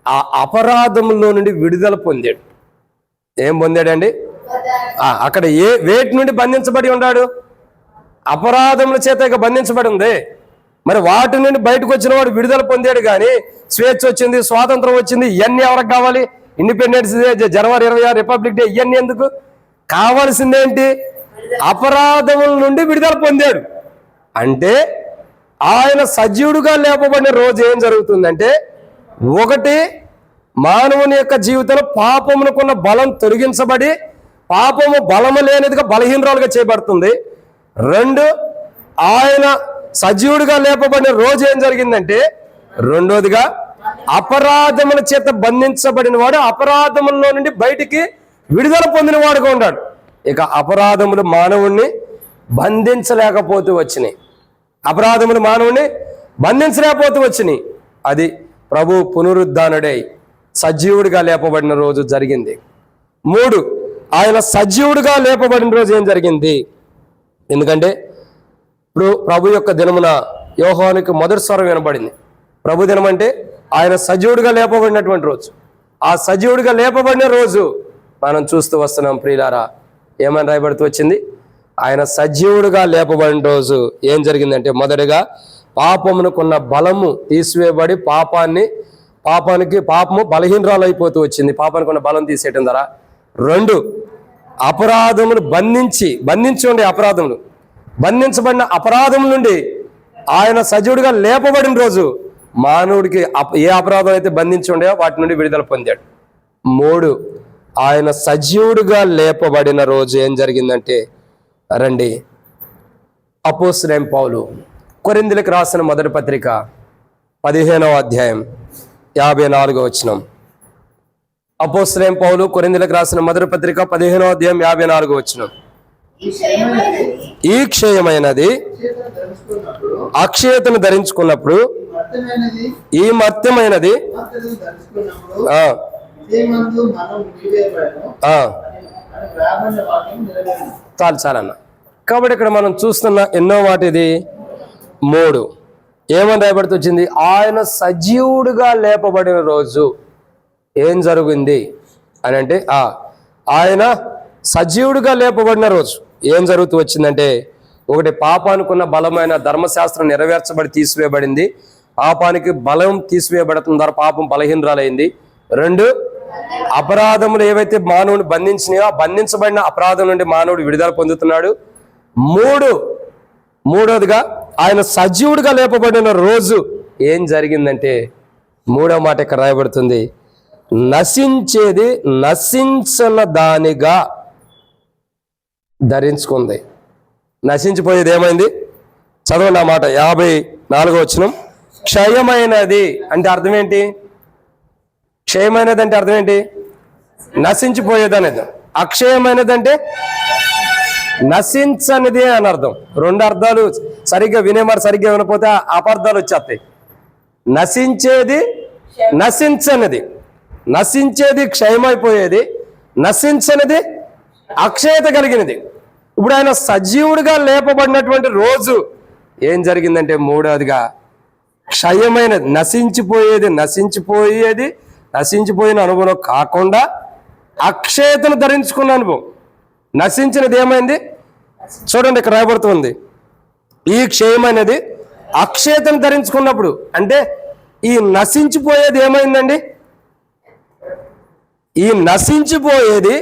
ఆ అపరాధంలో నుండి విడుదల పొందాడు. ఏం పొందాడండి? అక్కడ వేటి నుండి బంధించబడి ఉన్నాడు? అపరాధముల చేత ఇక బంధించబడి ఉంది. మరి వాటి నుండి బయటకు వచ్చిన వాడు విడుదల పొందాడు. కానీ స్వేచ్ఛ వచ్చింది, స్వాతంత్రం వచ్చింది, ఇవన్నీ ఎవరికి కావాలి? ఇండిపెండెన్స్ డే, జనవరి 26 రిపబ్లిక్ డే, ఇవన్నీ ఎందుకు? కావాల్సిందేంటి? అపరాధముల నుండి విడుదల పొందాడు. అంటే ఆయన సజీవుడుగా లేపబడిన రోజు ఏం జరుగుతుందంటే, ఒకటి, మానవుని యొక్క జీవితంలో పాపమునకున్న బలం తొలగించబడి పాపము బలము లేనిదిగా బలహీనరాలుగా చేయబడుతుంది. రెండు, ఆయన సజీవుడిగా లేపబడిన రోజు ఏం జరిగిందంటే, రెండోదిగా అపరాధముల చేత బంధించబడిన వాడు అపరాధముల్లో నుండి బయటికి విడుదల పొందిన వాడుగా ఉన్నాడు. ఇక అపరాధములు మానవుణ్ణి బంధించలేకపోతూ వచ్చినాయి. అపరాధములు మానవుణ్ణి బంధించలేకపోతూ వచ్చినాయి. అది ప్రభు పునరుద్ధానుడై సజీవుడిగా లేపబడిన రోజు జరిగింది. మూడు, ఆయన సజీవుడిగా లేపబడిన రోజు ఏం జరిగింది? ఎందుకంటే ఇప్పుడు ప్రభు యొక్క దినమున యోహానుకి మొదటి స్వరం వినబడింది. ప్రభు దినం అంటే ఆయన సజీవుడిగా లేపబడినటువంటి రోజు. ఆ సజీవుడిగా లేపబడిన రోజు మనం చూస్తూ వస్తున్నాం. ప్రియులారా, ఏమని రాయబడుతూ వచ్చింది? ఆయన సజీవుడిగా లేపబడిన రోజు ఏం జరిగిందంటే, మొదటిగా పాపమునకున్న బలము తీసివేయబడి పాపము బలహీనరాలు అయిపోతూ వచ్చింది. పాపానికి ఉన్న బలం తీసేయటం ద్వారా. రెండు, అపరాధములు బంధించి ఉండే అపరాధములు, బంధించబడిన అపరాధముల నుండి ఆయన సజీవుడిగా లేపబడిన రోజు మానవుడికి ఏ అపరాధం అయితే బంధించి ఉండేవో వాటి నుండి విడుదల పొందాడు. మూడు, ఆయన సజీవుడిగా లేపబడిన రోజు ఏం జరిగిందంటే, రండి, అపోస్తలుడైన పౌలు కొరింథీయులకు రాసిన మొదటి పత్రిక 15వ అధ్యాయం 54వ వచనం. అపోస్తలుడైన పౌలు కొరింథీయులకు రాసిన మొదటి పత్రిక 15వ అధ్యాయం 54వ వచనం. ఈ క్షయమైనది అక్షయతను ధరించుకున్నప్పుడు, ఈ మర్త్యమైనది చాలన్న. కాబట్టి ఇక్కడ మనం చూస్తున్న ఎన్నో మాట ఇది? మూడు. ఏమని రాయబడుతూ వచ్చింది? ఆయన సజీవుడిగా లేపబడిన రోజు ఏం జరిగింది అని అంటే, ఆయన సజీవుడిగా లేపబడిన రోజు ఏం జరుగుతూ వచ్చిందంటే, ఒకటి, పాపానికున్న బలమైన ధర్మశాస్త్రం నెరవేర్చబడి తీసివేయబడింది. పాపానికి బలం తీసివేయబడటం ద్వారా పాపం బలహీనరాలైంది. 2, అపరాధములు ఏవైతే మానవుని బంధించినాయో ఆ బంధించబడిన అపరాధం నుండి మానవుడు విడుదల పొందుతున్నాడు. 3, మూడోదిగా ఆయన సజీవుడిగా లేపబడిన రోజు ఏం జరిగిందంటే, 3వ మాట ఇక్కడ రాయబడుతుంది, నశించేది నశించిన దానిగా ధరించుకుంది. నశించిపోయేది ఏమైంది? చదవండి ఆ మాట, 54వ వచనం. క్షయమైనది అంటే అర్థం ఏంటి? క్షయమైనది అంటే అర్థం ఏంటి? నశించిపోయేది అనేది. అక్షయమైనది అంటే నశించనిది అని అర్థం. 2 అర్థాలు సరిగ్గా వినేమారు సరిగ్గా వినకపోతే అపార్థాలు వచ్చేస్తాయి. నశించేది నశించనిది. నశించేది క్షయమైపోయేది, నశించనిది అక్షయత కలిగినది. ఇప్పుడు ఆయన సజీవుడిగా లేపబడినటువంటి రోజు ఏం జరిగిందంటే, 3వదిగా క్షయమైనది, నశించిపోయిన అనుభవం కాకుండా అక్షయతను ధరించుకున్న అనుభవం. నశించినది ఏమైంది? చూడండి ఇక్కడ రాయబడుతుంది, ఈ క్షయమైనది అక్షయతను ధరించుకున్నప్పుడు అంటే ఈ నశించిపోయేది ఏమైందండి? ఈ నశించిపోయేది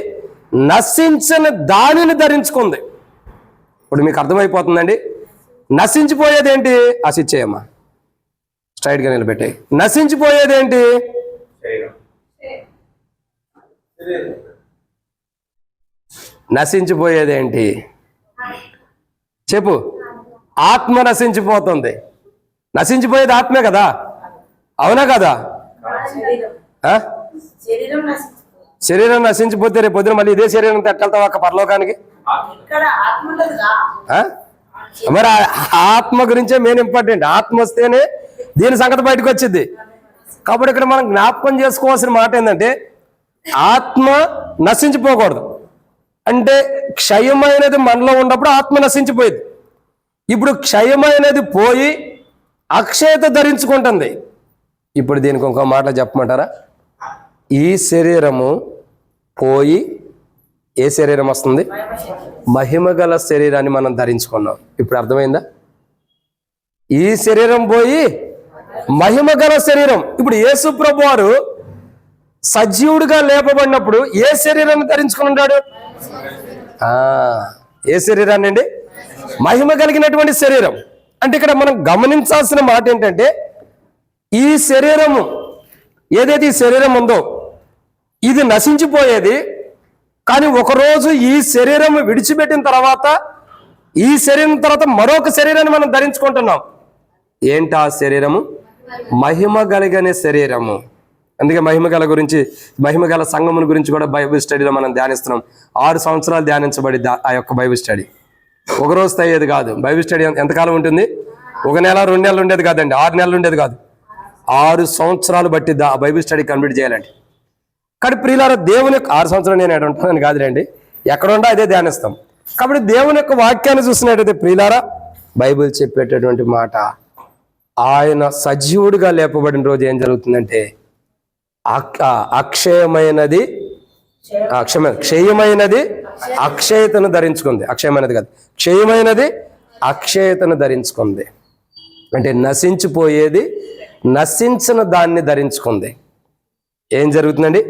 నశించని దానిని ధరించుకుంది. ఇప్పుడు మీకు అర్థమైపోతుందండి. నశించిపోయేది ఏంటి? ఆశిచ్చేయమ్మా, స్ట్రైట్గా నిలబెట్టే. నశించిపోయేది ఏంటి? నశించిపోయేది ఏంటి చెప్పు? ఆత్మ నశించిపోతుంది. నశించిపోయేది ఆత్మే కదా, అవునా కదా? శరీరం నశించిపోతే రేపు పొద్దున మళ్ళీ ఇదే శరీరం ఎక్కళ్తావు అక్క పరలోకానికి? మరి ఆత్మ గురించే మెయిన్ ఇంపార్టెంట్. ఆత్మ వస్తేనే దీని సంగతి బయటకు వచ్చింది. కాబట్టి ఇక్కడ మనం జ్ఞాపకం చేసుకోవాల్సిన మాట ఏంటంటే, ఆత్మ నశించిపోకూడదు. అంటే క్షయమైనది మనలో ఉన్నప్పుడు ఆత్మ నశించిపోయింది. ఇప్పుడు క్షయమైనది పోయి అక్షయత ధరించుకుంటుంది. ఇప్పుడు దీనికి ఇంకో మాట చెప్పమంటారా? ఈ శరీరము పోయి ఏ శరీరం వస్తుంది? మహిమగల శరీరాన్ని మనం ధరించుకున్నాం. ఇప్పుడు అర్థమైందా? ఈ శరీరం పోయి మహిమగల శరీరం. ఇప్పుడు యేసు ప్రభు వారు సజీవుడిగా లేపబడినప్పుడు ఏ శరీరాన్ని ధరించుకుని ఉంటాడు? ఏ శరీరాన్ని అండి? మహిమ కలిగినటువంటి శరీరం. అంటే ఇక్కడ మనం గమనించాల్సిన మాట ఏంటంటే, ఈ శరీరము ఏదైతే ఈ శరీరం ఉందో ఇది నశించిపోయేది. కానీ ఒకరోజు ఈ శరీరం విడిచిపెట్టిన తర్వాత ఈ శరీరం తర్వాత మరొక శరీరాన్ని మనం ధరించుకుంటున్నాం. ఏంటి ఆ శరీరము? మహిమ కలిగిన శరీరము. అందుకే మహిమగల సంఘముని గురించి కూడా బైబిల్ స్టడీలో మనం ధ్యానిస్తున్నాం. 6 సంవత్సరాలు ధ్యానించబడి ఆ యొక్క బైబిల్ స్టడీ. ఒక రోజు అయ్యేది కాదు. బైబిల్ స్టడీ ఎంతకాలం ఉంటుంది? 1 నెల 2 నెలలు ఉండేది కాదండి, 6 నెలలు ఉండేది కాదు. 6 సంవత్సరాలు బట్టి ఆ బైబిల్ స్టడీ కంప్లీట్ చేయాలండి. కానీ ప్రియులారా, దేవుని యొక్క 6 సంవత్సరాలు నేను ఎక్కడ ఉంటానని కాదులేండి, ఎక్కడ ఉండా అదే ధ్యానిస్తాం. కాబట్టి దేవుని యొక్క వాక్యాన్ని చూసినట్టయితే ప్రియులారా, బైబిల్ చెప్పేటటువంటి మాట, ఆయన సజీవుడిగా లేపబడిన రోజు ఏం జరుగుతుందంటే, క్షయమైనది అక్షయతను ధరించుకుంది. అక్షయమైనది కాదు, క్షయమైనది అక్షయతను ధరించుకుంది. అంటే నశించిపోయేది నశించిన దాన్ని ధరించుకుంది. ఏం జరుగుతుందండి?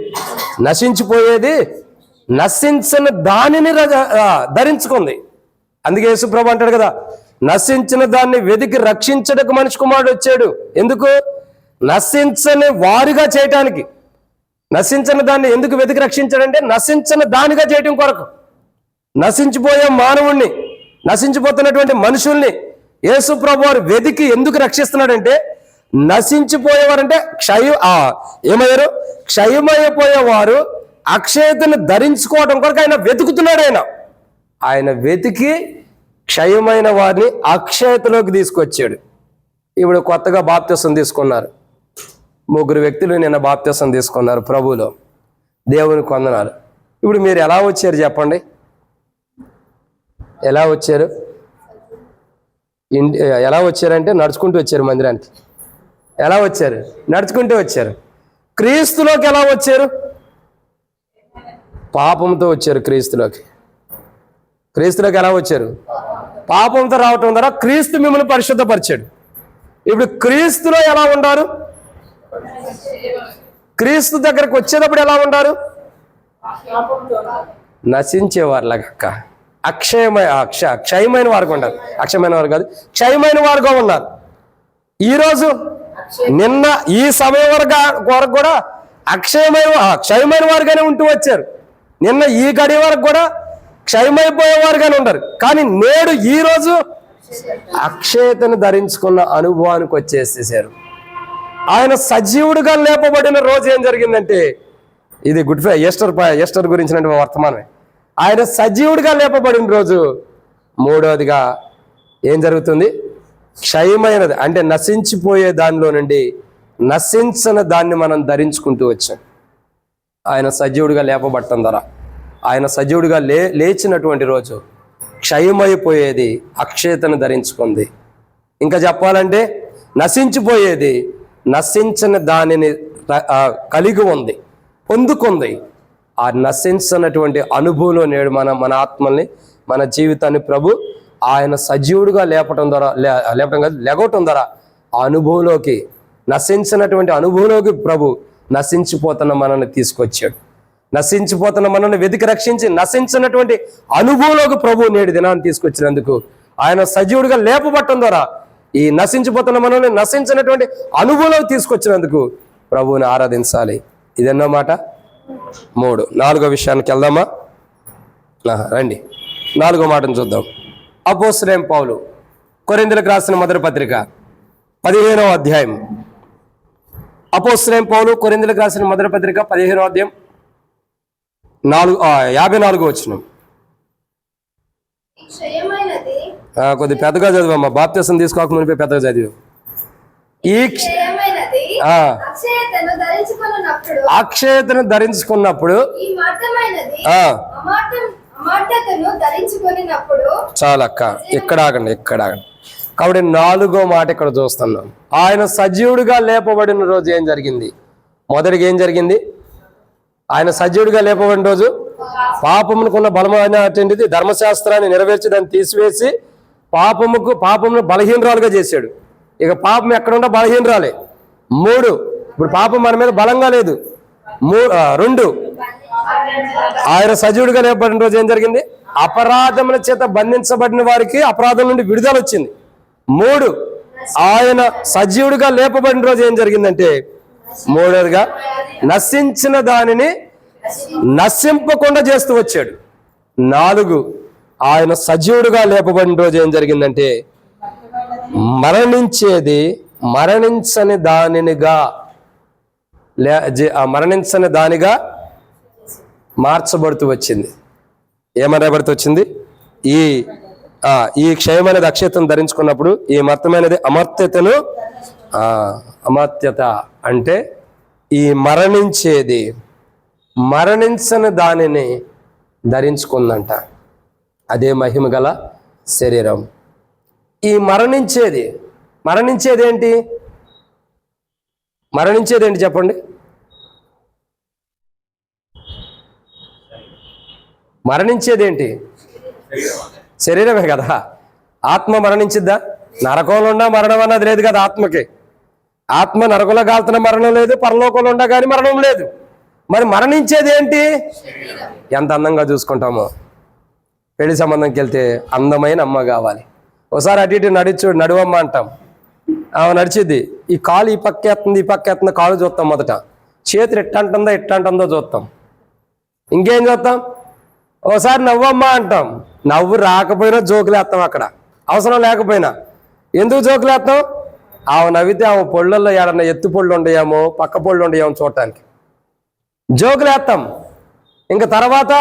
నశించిపోయేది నశించిన దానిని ధరించుకుంది. అందుకే యేసుప్రభు అంటాడు కదా, నశించిన దాన్ని వెతికి రక్షించడానికి మనిషి కుమారుడు వచ్చాడు. ఎందుకు? నశించని వారిగా చేయటానికి. నశించని దాన్ని ఎందుకు వెతికి రక్షించాడంటే, నశించని దానిగా చేయటం కొరకు. నశించిపోయే మానవుణ్ణి, నశించిపోతున్నటువంటి మనుషుల్ని యేసుప్రభు వారు వెతికి ఎందుకు రక్షిస్తున్నాడంటే, నశించిపోయేవారంటే ఏమయ్యారు? క్షయమైపోయేవారు అక్షయతను ధరించుకోవడం కొరకు ఆయన వెతుకుతున్నాడు. ఆయన వెతికి క్షయమైన వారిని అక్షయతలోకి తీసుకొచ్చాడు. ఇప్పుడు కొత్తగా బాప్తిసం తీసుకున్నారు 3 వ్యక్తులు, నిన్న బాప్తిసం తీసుకున్నారు ప్రభువులో. దేవునికి వందనాలు. ఇప్పుడు మీరు ఎలా వచ్చారు చెప్పండి? ఎలా వచ్చారు? ఇంటి ఎలా వచ్చారంటే నడుచుకుంటూ వచ్చారు మందిరానికి. ఎలా వచ్చారు? నడుచుకుంటూ వచ్చారు. క్రీస్తులోకి ఎలా వచ్చారు? పాపంతో వచ్చారు క్రీస్తులోకి. క్రీస్తులోకి ఎలా వచ్చారు? పాపంతో రావటం ద్వారా క్రీస్తు మిమ్మల్ని పరిశుద్ధపరిచాడు. ఇప్పుడు క్రీస్తులో ఎలా ఉండారు? క్రీస్తు దగ్గరకు వచ్చేటప్పుడు ఎలా ఉండారు? నశించేవారులాగా క్షయమైన వారుగా ఉండాలి. అక్షయమైన వారు కాదు, క్షయమైన వారుగా ఉన్నారు. ఈరోజు నిన్న ఈ సమయం వరకు కూడా క్షయమైన వారుగానే ఉంటూ వచ్చారు. నిన్న ఈ గడి వరకు కూడా క్షయమైపోయేవారుగానే ఉండరు. కానీ నేడు ఈ రోజు అక్షయతను ధరించుకున్న అనుభవానికి వచ్చేసేసారు. ఆయన సజీవుడిగా లేపబడిన రోజు ఏం జరిగిందంటే, ఇది గుడ్ ఫ్రైడే ఈస్టర్ గురించిన వర్తమానమే. ఆయన సజీవుడిగా లేపబడిన రోజు మూడవదిగా ఏం జరుగుతుంది? క్షయమైనది అంటే నశించిపోయే దానిలో నుండి నశించని దాన్ని మనం ధరించుకుంటూ వచ్చాం. ఆయన సజీవుడిగా లేపబడటం ద్వారా, ఆయన సజీవుడిగా లేచినటువంటి రోజు క్షయమైపోయేది అక్షయతను ధరించుకుంది. ఇంకా చెప్పాలంటే నశించిపోయేది నశించని దానిని కలిగి ఉంది, పొందుకుంది. ఆ నశించినటువంటి అనుభవంలో నేడు మన ఆత్మల్ని, మన జీవితాన్ని ప్రభు ఆయన సజీవుడిగా లేపటం ద్వారా లెగవటం ద్వారా ఆ అనుభవంలోకి, నశించినటువంటి అనుభవంలోకి ప్రభు నశించిపోతున్న మనల్ని తీసుకొచ్చాడు. నశించిపోతున్న మనల్ని వెతికి రక్షించి నశించినటువంటి అనుభవంలోకి ప్రభు నేడు దినాన్ని తీసుకొచ్చినందుకు, ఆయన సజీవుడిగా లేపబట్టడం ద్వారా ఈ నశించిపోతున్న మనల్ని నశించినటువంటి అనుభవంలోకి తీసుకొచ్చినందుకు ప్రభువుని ఆరాధించాలి. ఇదెన్నో మాట. 3. 4వ విషయానికి వెళ్దామా? రండి, 4వ మాటను చూద్దాం. అపోస్తలుడైన పౌలు కొరింథీయులకు రాసిన మొదటి పత్రిక 15వ అధ్యాయం. అపోస్తలుడైన పౌలు కొరింథీయులకు రాసిన మొదటి పత్రిక 15వ అధ్యాయం 54వ వచనం. కొద్ది పెద్దగా చదివమ్మా, బాప్తిసం తీసుకోక మునిపే పెద్దగా చదివి. అక్షయతను ధరించుకున్నప్పుడు చాలక్క, ఇక్కడ ఆగండి. కాబట్టి 4వ మాట ఇక్కడ చూస్తున్నాం. ఆయన సజీవుడిగా లేపబడిన రోజు ఏం జరిగింది? మొదటిగా ఏం జరిగింది? ఆయన సజీవుడిగా లేపబడిన రోజు పాపమునకున్న బలమైనటువంటిది ధర్మశాస్త్రాన్ని నెరవేర్చి దాన్ని తీసివేసి పాపమును బలహీనరాలుగా చేశాడు. ఇక పాపం ఎక్కడుండా బలహీనరాలే. 3, ఇప్పుడు పాపం మన మీద బలంగా లేదు. 2, ఆయన సజీవుడిగా లేపబడిన రోజు ఏం జరిగింది? అపరాధముల చేత బంధించబడిన వారికి అపరాధం నుండి విడుదల వచ్చింది. 3, ఆయన సజీవుడిగా లేపబడిన రోజు ఏం జరిగిందంటే, 3వదిగా నశించిన దానిని నశింపకుండా చేస్తూ వచ్చాడు. 4, ఆయన సజీవుడిగా లేపబడిన రోజు ఏం జరిగిందంటే, మరణించని దానిగా మార్చబడుతూ వచ్చింది. ఏమనబడుతూ వచ్చింది? ఈ క్షయమైనది అక్షయతను ధరించుకున్నప్పుడు ఈ మర్తమైనది అమర్త్యత అంటే ఈ మరణించని దానిని ధరించుకుందంట. అదే మహిమ గల శరీరం. ఈ మరణించేది ఏంటి? చెప్పండి. మరణించేదేంటి? శరీరమే కదా. ఆత్మ మరణించిద్దా? నరకంలో ఉండా మరణం అన్నది లేదు కదా ఆత్మకి. ఆత్మ నరకంలో కాలుతున్న మరణం లేదు, పరలోకంలో ఉండా కానీ మరణం లేదు. మరి మరణించేది ఏంటి? ఎంత అందంగా చూసుకుంటామో. పెళ్లి సంబంధంకి వెళ్తే అందమైన అమ్మ కావాలి. ఒకసారి అటు ఇటు నడువమ్మ అంటాం, ఆమె నడిచిద్ది. ఈ కాలు ఈ పక్క ఎత్తుంది, కాలు చూస్తాం. మొదట చేతులు ఎట్టంటుందో చూస్తాం. ఇంకేం చూస్తాం? ఒకసారి నవ్వమ్మా అంటాం. నవ్వు రాకపోయినా జోకులేస్తాం. అక్కడ అవసరం లేకపోయినా ఎందుకు జోకులేస్తాం? ఆమె నవ్వితే ఆమె పొళ్ళల్లో ఏడన్నా ఎత్తు పొళ్ళు ఉండేమో, పక్క పొళ్ళు ఉండేమో చూడటానికి జోకులేస్తాం. ఇంకా తర్వాత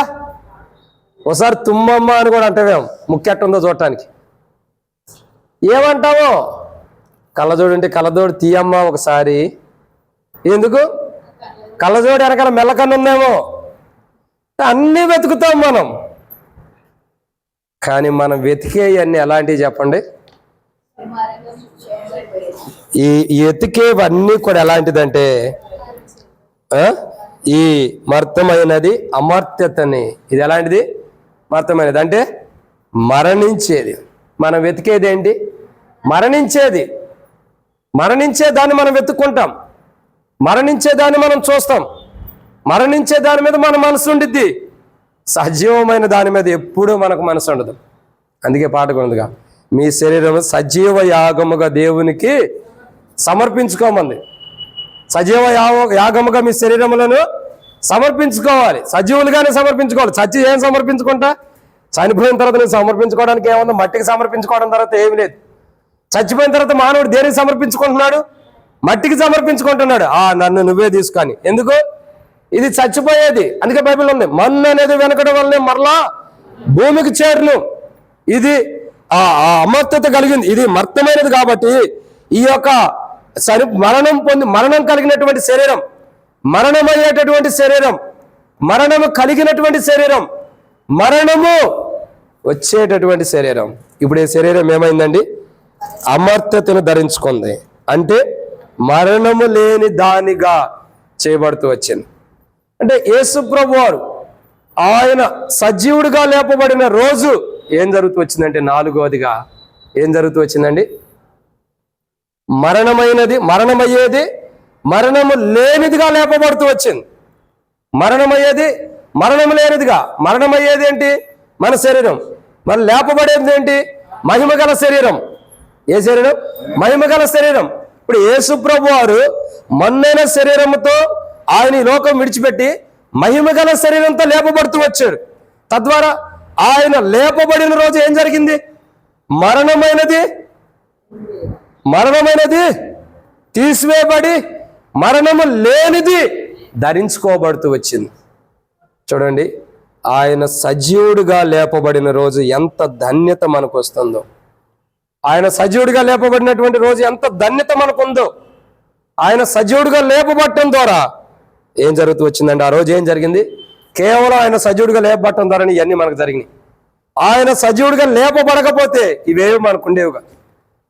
ఒకసారి తుమ్మమ్మ అని కూడా అంటావేమో, ముక్కెట్టుందో చూడటానికి. ఏమంటావో? కళ్ళజోడు అంటే కళ్ళజోడు తీయమ్మ ఒకసారి. ఎందుకు? కళ్ళజోడు వెనకాల మెల్లకన్ను ఉందేమో. అన్నీ వెతుకుతాం మనం. కానీ మనం వెతికేయన్నీ ఎలాంటివి చెప్పండి? ఈ ఎతికేవన్నీ కూడా ఎలాంటిదంటే ఈ మర్తమైనది అమర్త్యతని, ఇది ఎలాంటిది? మర్తమైనది అంటే మరణించేది. మనం వెతికేది ఏంటి? మరణించేది. మరణించే దాన్ని మనం వెతుక్కుంటాం, మరణించే దాన్ని మనం చూస్తాం, మరణించే దాని మీద మన మనసు ఉండిద్ది. సజీవమైన దాని మీద ఎప్పుడూ మనకు మనసు ఉండదు. అందుకే పాట కొనుందిగా, మీ శరీరం సజీవ యాగముగా దేవునికి సమర్పించుకోమంది. సజీవ యాగముగా మీ శరీరములను సమర్పించుకోవాలి. సజీవులుగానే సమర్పించుకోవాలి. చచ్చి ఏం సమర్పించుకుంటా? చనిపోయిన తర్వాత నువ్వు సమర్పించుకోవడానికి ఏముందో? మట్టికి సమర్పించుకోవడం తర్వాత ఏమి లేదు. చచ్చిపోయిన తర్వాత మానవుడు దేనికి సమర్పించుకుంటున్నాడు? మట్టికి సమర్పించుకుంటున్నాడు. నన్ను నువ్వే తీసుకొని. ఎందుకు? ఇది చచ్చిపోయేది. అందుకే బైబిల్ ఉంది, మన్ను అనేది వెనకడం వల్లనే మరలా భూమికి చేరును. ఇది అమర్త్యత కలిగింది, ఇది మర్తమైనది. కాబట్టి ఈ యొక్క మరణం కలిగినటువంటి శరీరం, మరణమయ్యేటటువంటి శరీరం, మరణము కలిగినటువంటి శరీరం, మరణము వచ్చేటటువంటి శరీరం, ఇప్పుడు ఈ శరీరం ఏమైందండి? అమర్త్యతను ధరించుకుంది. అంటే మరణము లేని దానిగా చేయబడుతూ వచ్చింది. అంటే యేసు ప్రభు వారు ఆయన సజీవుడిగా లేపబడిన రోజు ఏం జరుగుతూ వచ్చిందంటే, 4వదిగా ఏం జరుగుతూ వచ్చిందండి? మరణమయ్యేది మరణము లేనిదిగా లేపబడుతూ వచ్చింది. మరణమయ్యేది మరణము లేనిదిగా. మరణమయ్యేది ఏంటి? మన శరీరం. మరి లేపబడేది ఏంటి? మహిమగల శరీరం. ఏ శరీరం? మహిమగల శరీరం. ఇప్పుడు యేసు ప్రభు వారు మన్నైన శరీరంతో ఆయన ఈ లోకం విడిచిపెట్టి మహిమగల శరీరంతో లేపబడుతూ వచ్చాడు. తద్వారా ఆయన లేపబడిన రోజు ఏం జరిగింది? మరణమైనది తీసివేయబడి మరణము లేనిది ధరించుకోబడుతూ వచ్చింది. చూడండి, ఆయన సజీవుడిగా లేపబడిన రోజు ఎంత ధన్యత మనకు వస్తుందో, ఆయన సజీవుడిగా లేపబడినటువంటి రోజు ఎంత ధన్యత మనకుందో. ఆయన సజీవుడిగా లేపబడటం ద్వారా ఏం జరుగుతూ వచ్చిందండి? ఆ రోజు ఏం జరిగింది? కేవలం ఆయన సజీవుడిగా లేపబడటం ద్వారానే ఇవన్నీ మనకు జరిగినాయి. ఆయన సజీవుడిగా లేపబడకపోతే ఇవేవి మనకు ఉండేవిగా.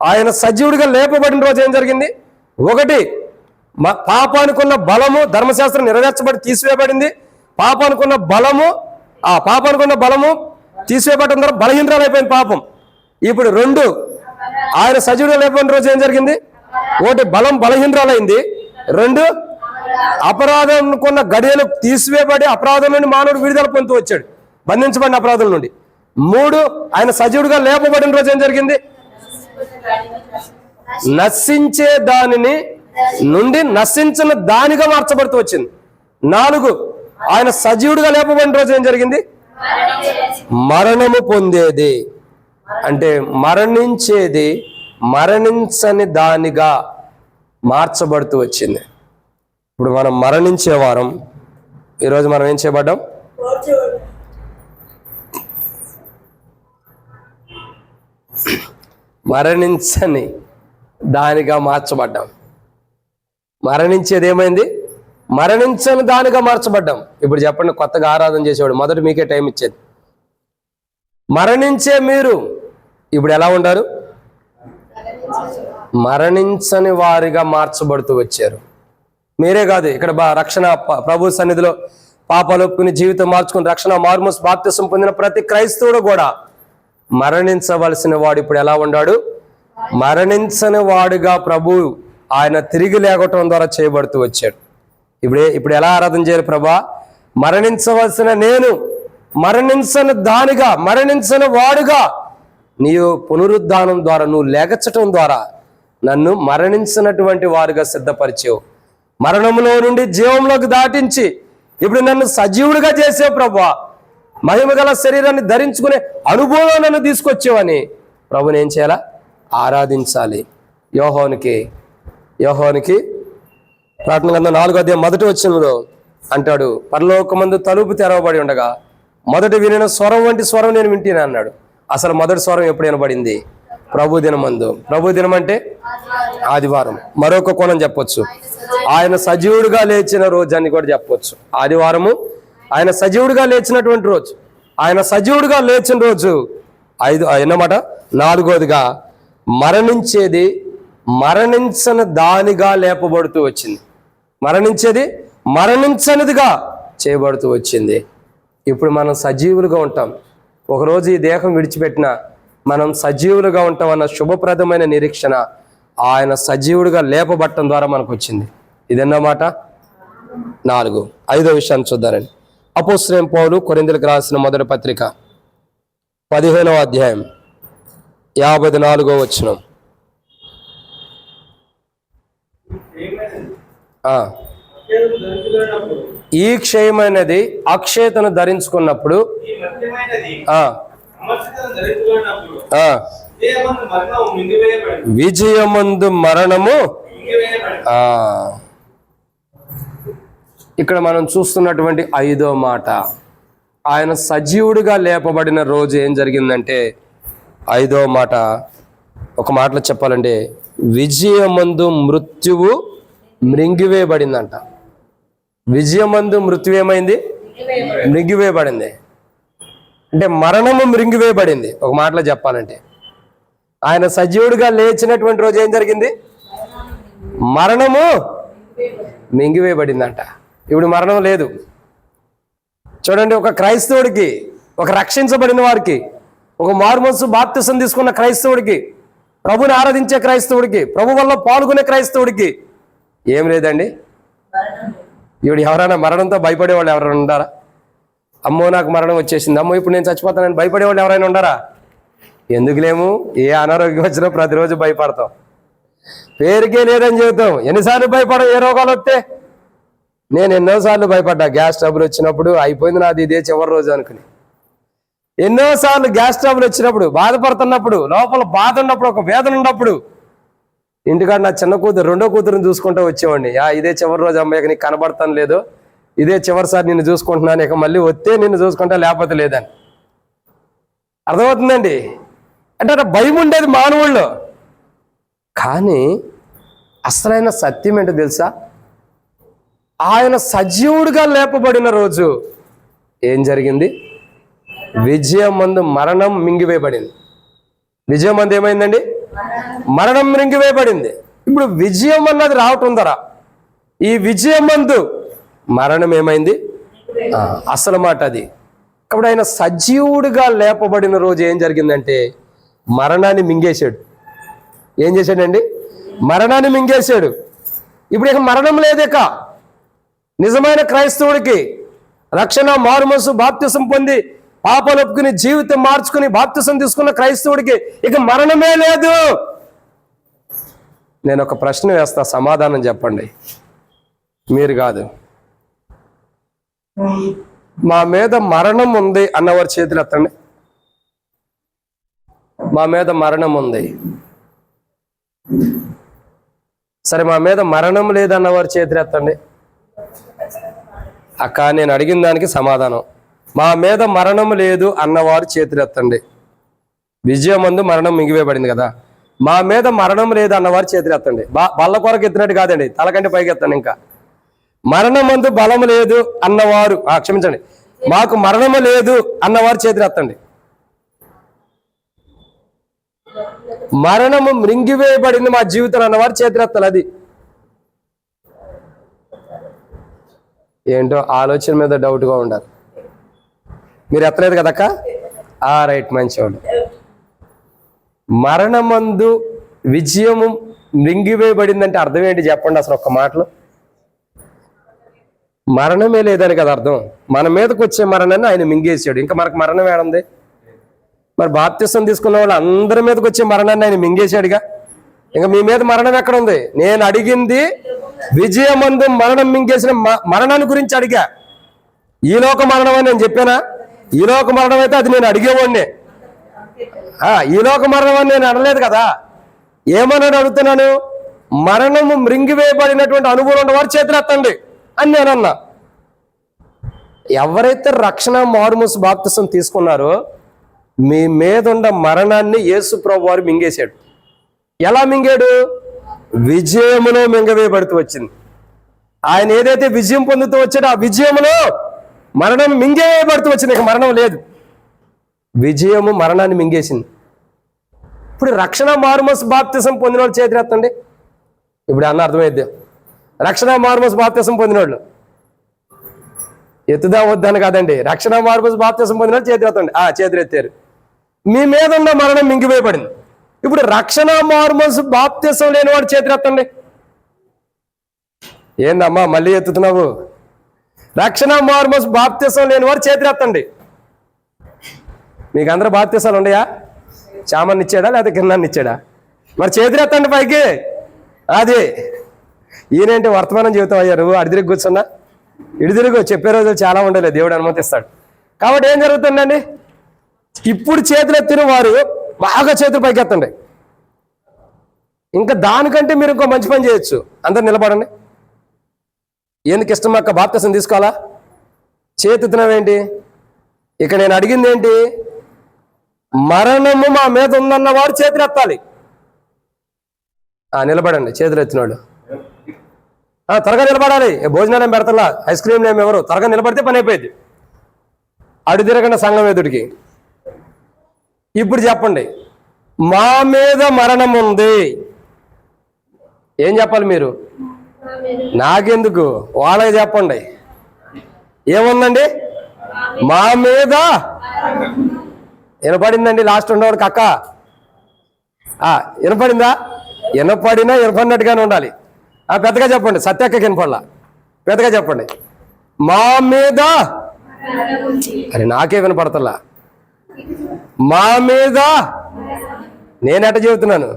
ఆయన సజీవుడిగా లేపబడిన రోజు ఏం జరిగింది? ఒకటి, పాపానికి ఉన్న బలము ధర్మశాస్త్రం నెరవేర్చబడి తీసివేయబడింది. పాపానికి ఉన్న బలము తీసివేయబడటం ద్వారా బలహీనరాలు అయిపోయింది పాపం. ఇప్పుడు 2, ఆయన సజీవుడిగా లేపబడిన రోజు ఏం జరిగింది? ఒకటి, బలం బలహీనరాలైంది. 2, అపరాధంకున్న గడియలు తీసివేయబడి అపరాధం నుండి మానవుడు విడుదల పొందుతూ వచ్చాడు, బంధించబడిన అపరాధం నుండి. 3, ఆయన సజీవుడిగా లేపబడిన రోజు ఏం జరిగింది? నశించే దానిని నుండి నశించిన దానిగా మార్చబడుతూ వచ్చింది. 4, ఆయన సజీవుడిగా లేపబడిన రోజు ఏం జరిగింది? మరణము పొందేది అంటే మరణించేది మరణించని దానిగా మార్చబడుతూ వచ్చింది. ఇప్పుడు మనం మరణించే వారం, ఈరోజు మనం ఏం చేయబడ్డాం? మరణించని దానిగా మార్చబడ్డాం. మరణించేది ఏమైంది? మరణించని దానిగా మార్చబడ్డాం. ఇప్పుడు చెప్పండి, కొత్తగా ఆరాధన చేసేవాడు మొదట మీకే టైం ఇచ్చేది. మరణించే మీరు ఇప్పుడు ఎలా ఉంటారు? మరణించని వారిగా మార్చబడుతూ వచ్చారు. మీరే కాదు, ఇక్కడ రక్షణ ప్రభు సన్నిధిలో పాపాలు ఒప్పుకుని జీవితం మార్చుకుని రక్షణ మార్మోస్ బాప్తిసం పొందిన ప్రతి క్రైస్తవుడు కూడా మరణించవలసిన వాడు ఇప్పుడు ఎలా ఉన్నాడు? మరణించని వాడుగా ప్రభు ఆయన తిరిగి లేగటం ద్వారా చేయబడుతూ వచ్చాడు. ఇప్పుడు ఎలా ఆరాధన చేయాలి? ప్రభా, మరణించవలసిన నేను మరణించని దానిగా, మరణించని వాడుగా నీవు పునరుద్ధానం ద్వారా, నువ్వు లేగచ్చటం ద్వారా నన్ను మరణించినటువంటి వారుగా సిద్ధపరిచావు. మరణంలో నుండి జీవంలోకి దాటించి ఇప్పుడు నన్ను సజీవుడిగా చేసావు ప్రభువా. మహిమగల శరీరాన్ని ధరించుకునే అనుభవం నన్ను తీసుకొచ్చావని ప్రభుని ఏం చేయాలా? ఆరాధించాలి. యోహానుకి ప్రకటన గ్రంథం 4వ అధ్యాయం 1వ వచనంలో అంటాడు, పరలోకమందు తలుపు తెరవబడి ఉండగా మొదటి వినిన స్వరం వంటి స్వరం నేను వింటినా అన్నాడు. అసలు మొదటి స్వరం ఎప్పుడు వినబడింది? ప్రభు దినమందు. ప్రభు దినం అంటే ఆదివారం. మరొక కోణం చెప్పొచ్చు, ఆయన సజీవుడిగా లేచిన రోజు అని కూడా చెప్పొచ్చు. ఆదివారము ఆయన సజీవుడిగా లేచినటువంటి రోజు. ఆయన సజీవుడిగా లేచిన రోజు 5 అన్నమాట. 4వదిగా మరణించేది మరణించని దానిగా లేపబడుతూ వచ్చింది. మరణించేది మరణించనిదిగా చేయబడుతూ వచ్చింది. ఇప్పుడు మనం సజీవులుగా ఉంటాం. ఒకరోజు ఈ దేహం విడిచిపెట్టిన మనం సజీవులుగా ఉంటాం అన్న శుభప్రదమైన నిరీక్షణ ఆయన సజీవుడిగా లేపబట్టడం ద్వారా మనకు వచ్చింది. ఇదన్నమాట. 4. 5వ విషయాన్ని చూద్దారండి. అపోస్తలుడైన పౌలు కొరింథీయులకు రాసిన మొదటి పత్రిక 15వ అధ్యాయం 54వ వచనం. ఈ క్షయమైనది అక్షయతను ధరించుకున్నప్పుడు విజయమందు మరణము. ఇక్కడ మనం చూస్తున్నటువంటి 5వ మాట, ఆయన సజీవుడిగా లేపబడిన రోజు ఏం జరిగిందంటే, 5వ మాట ఒక మాటలో చెప్పాలంటే విజయమందు మృత్యువు మృంగివేయబడిందంట. విజయమందు మృత్యు ఏమైంది? మృంగివేయబడింది. అంటే మరణము మృంగివేయబడింది. ఒక మాటలో చెప్పాలంటే ఆయన సజీవుడిగా లేచినటువంటి రోజు ఏం జరిగింది? మరణము మింగివేయబడిందంట. ఇప్పుడు మరణం లేదు. చూడండి, ఒక క్రైస్తవుడికి, ఒక రక్షించబడిన వారికి, ఒక మారుమనసు బాప్తిసం తీసుకున్న క్రైస్తవుడికి, ప్రభుని ఆరాధించే క్రైస్తవుడికి, ప్రభు వల్ల పాల్గొనే క్రైస్తవుడికి ఏం లేదండి. ఇప్పుడు ఎవరైనా మరణంతో భయపడేవాళ్ళు ఎవరైనా ఉండారా? అమ్మో నాకు మరణం వచ్చేసింది, అమ్మో ఇప్పుడు నేను చచ్చిపోతానని భయపడేవాళ్ళు ఎవరైనా ఉండారా? ఎందుకు లేము? ఏ అనారోగ్యం వచ్చినా ప్రతిరోజు భయపడతాం. పేరుకే లేదని చెబుతాం. ఎన్నిసార్లు భయపడం ఏ రోగాలు వస్తే? నేను ఎన్నోసార్లు భయపడ్డా. గ్యాస్ ట్రబుల్ వచ్చినప్పుడు అయిపోయింది నాది ఇదే చివరి రోజు అనుకుని. ఎన్నోసార్లు గ్యాస్ ట్రబుల్ వచ్చినప్పుడు, బాధపడుతున్నప్పుడు, లోపల బాధ ఉన్నప్పుడు, ఒక వేదన ఉన్నప్పుడు ఇంటికాడ నా చిన్న కూతురు, రెండో కూతురుని చూసుకుంటూ వచ్చేవాడిని. ఇదే చివరి రోజు అమ్మాయికి నీకు కనబడతాను లేదు, ఇదే చివరిసారి నిన్ను చూసుకుంటున్నాను, ఇక మళ్ళీ వస్తే నిన్ను చూసుకుంటా లేకపోతే లేదని. అర్థమవుతుందండి? అంటే అక్కడ భయం ఉండేది మానవుల్లో. కానీ అసలైన సత్యం ఏంటో తెలుసా? ఆయన సజీవుడిగా లేపబడిన రోజు ఏం జరిగింది? విజయమందు మరణం మింగివేయబడింది. విజయమందు ఏమైందండి? మరణం మింగివేయబడింది. ఇప్పుడు విజయం అన్నది రావటం ద్వారా ఈ విజయమందు మరణం ఏమైంది? అసలు మాట అది. కాబట్టి ఆయన సజీవుడిగా లేపబడిన రోజు ఏం జరిగిందంటే మరణాన్ని మింగేశాడు. ఏం చేశాడండి? మరణాన్ని మింగేశాడు. ఇప్పుడు ఇక మరణం లేదిక. నిజమైన క్రైస్తవుడికి, రక్షణ, మారుమనసు, బాప్తిసం పొంది పాపాలు ఒప్పుకుని జీవితం మార్చుకుని బాప్తిసం తీసుకున్న క్రైస్తవుడికి ఇక మరణమే లేదు. నేను ఒక ప్రశ్న వేస్తా, సమాధానం చెప్పండి. మీరు కాదు. మా మీద మరణం ఉంది అన్నవారి చేతులు ఎత్తండి. మా మీద మరణం ఉంది. సరే, మా మీద మరణం లేదన్నవారి చేతులు ఎత్తండి. అక్క, నేను అడిగిన దానికి సమాధానం. మా మీద మరణం లేదు అన్నవారు చేతులు ఎత్తండి. విజయమందు మరణం మింగివేయబడింది కదా. మా మీద మరణం లేదు అన్నవారు చేతులు ఎత్తండి. బల్ల కొరకు ఎత్తినట్టు కాదండి, తలకంటే పైకి ఎత్తండి. ఇంకా మరణమందు బలము లేదు అన్నవారు, క్షమించండి, మాకు మరణము లేదు అన్నవారు చేతులు ఎత్తండి. మరణము మృంగివేయబడింది మా జీవితం అన్నవారు చేతులు ఎత్తాలి. అది ఏంటో ఆలోచన మీద డౌట్గా ఉండాలి. మీరు ఎత్తలేదు కదక్క? రైట్, మంచివాడు. మరణమందు విజయము మృంగివేయబడిందంటే అర్థం ఏంటి చెప్పండి అసలు ఒక్క మాటలో? మరణమే లేదని కదా అర్థం. మన మీదకి వచ్చే మరణాన్ని ఆయన మింగేసాడు. ఇంకా మనకు మరణం ఏడుంది? మరి బాప్తిసం తీసుకున్న వాళ్ళు అందరి మీదకి వచ్చే మరణాన్ని ఆయన మింగేశాడుగా. ఇంకా మీ మీద మరణం ఎక్కడ ఉంది? నేను అడిగింది విజయమందు మరణం మింగేసిన మరణాన్ని గురించి అడిగా. ఈ లోక మరణం అని నేను చెప్పానా? ఈ లోక మరణం అయితే అది నేను అడిగేవాడిని. ఈ లోక మరణం అని నేను అనలేదు కదా. ఏమన్నాడు అడుగుతున్నాను? మరణము మృంగివేయబడినటువంటి అనుభవం ఉన్నవారు చేతులు ఎత్తండి అని నేను అన్నా. ఎవరైతే రక్షణ, మారుమనసు, బాప్తిసం తీసుకున్నారో మీ మీద ఉన్న మరణాన్ని యేసు ప్రభు వారు మింగేశాడు. ఎలా మింగాడు? విజయములో మింగవేయబడుతూ వచ్చింది. ఆయన ఏదైతే విజయం పొందుతూ వచ్చాడో ఆ విజయములో మరణం మింగేయబడుతూ వచ్చింది. ఇక మరణం లేదు. విజయము మరణాన్ని మింగేసింది. ఇప్పుడు రక్షణ మారుమనసు బాప్తిసం పొందిన వాళ్ళు చేతులు ఎత్తండి. ఇప్పుడు అన్న అర్థమైద్ది. రక్షణ మారుమనసు బాప్తిసం పొందిన వాళ్ళు ఎత్తుదా వద్దని కాదండి, రక్షణ మారుమనసు బాప్తిసం పొందిన వాళ్ళు చేతులు ఎత్తండి. చేతులు ఎత్తారు. మీ మీద ఉన్న మరణం మింగివేయబడింది. ఇప్పుడు రక్షణ మారుమనసు బాప్తిసం లేనివాడు చేతులు ఎత్తండి. ఏందమ్మా మళ్ళీ ఎత్తుతున్నావు? రక్షణ మారుమనసు బాప్తిసం లేనివాడు చేతులు ఎత్తండి. మీకు అందరూ బాప్తిసాలు ఉన్నాయా? చామన్ని ఇచ్చాడా లేదా కిందాన్ని ఇచ్చాడా? మరి చేతులు ఎత్తండి పైకి. అది ఈయనేంటి వర్తమానం జీవితం అయ్యారు, అడిదిరిగి కూర్చున్నా ఇడిదిరిగి చెప్పే రోజులు చాలా ఉండలేదు, దేవుడు అనుమతిస్తాడు. కాబట్టి ఏం జరుగుతుందండి, ఇప్పుడు చేతులు ఎత్తిన వారు బాగా చేతులు పైకి ఎత్తండి. ఇంకా దానికంటే మీరు ఇంకో మంచి పని చేయొచ్చు. అందరు నిలబడండి. ఎందుకు ఇష్టం అక్క బాప్తిసం తీసుకోవాలా? చేతుతున్నావేంటి? ఇక నేను అడిగింది ఏంటి? మరణము మా మీద ఉందన్నవాడు చేతులు ఎత్తాలి. నిలబడండి చేతులు ఎత్తినవాడు. త్వరగా నిలబడాలి. భోజనాలు ఏం పెడతలా, ఐస్ క్రీమ్లు ఏమి ఎవరు, త్వరగా నిలబడితే పని అయిపోయింది. అడు తిరగండి సంఘం ఎదుటికి. ఇప్పుడు చెప్పండి, మా మీద మరణం ఉంది. ఏం చెప్పాలి మీరు? నాకెందుకు, వాళ్ళకి చెప్పండి. ఏముందండి? మా మీద వినపడిందండి. లాస్ట్ ఉండేవాడికి అక్క వినపడిందా? వినపడినా వినపడినట్టుగానే ఉండాలి. పెద్దగా చెప్పండి. సత్యక్కకి వినపడలా, పెద్దగా చెప్పండి. మా మీద అని నాకే వినపడతలా. మా మీద నేనెట చెబుతున్నాను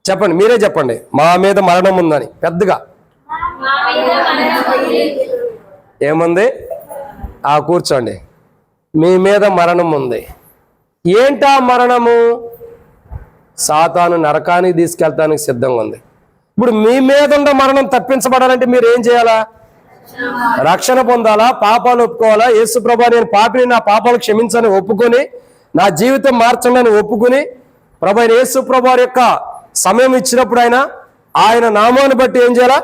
చెప్పండి, మీరే చెప్పండి. మా మీద మరణం ఉందని పెద్దగా. ఏముంది? కూర్చోండి. మీ మీద మరణం ఉంది. ఏంటా మరణము? సాతాను నరకానికి తీసుకెళ్తానికి సిద్ధంగా ఉంది. ఇప్పుడు మీ మీద ఉన్న మరణం తప్పించబడాలంటే మీరు ఏం చేయాలా? రక్షణ పొందాలా, పాపాలు ఒప్పుకోవాలా. యేసు ప్రభువా నేను పాపిని, నా పాపాలు క్షమించని ఒప్పుకొని, నా జీవితం మార్చండి అని ఒప్పుకుని, ప్రభు యేసు ప్రభువు యొక్క సమయం ఇచ్చినప్పుడు ఆయన నామాన్ని బట్టి ఏం చేయాలా?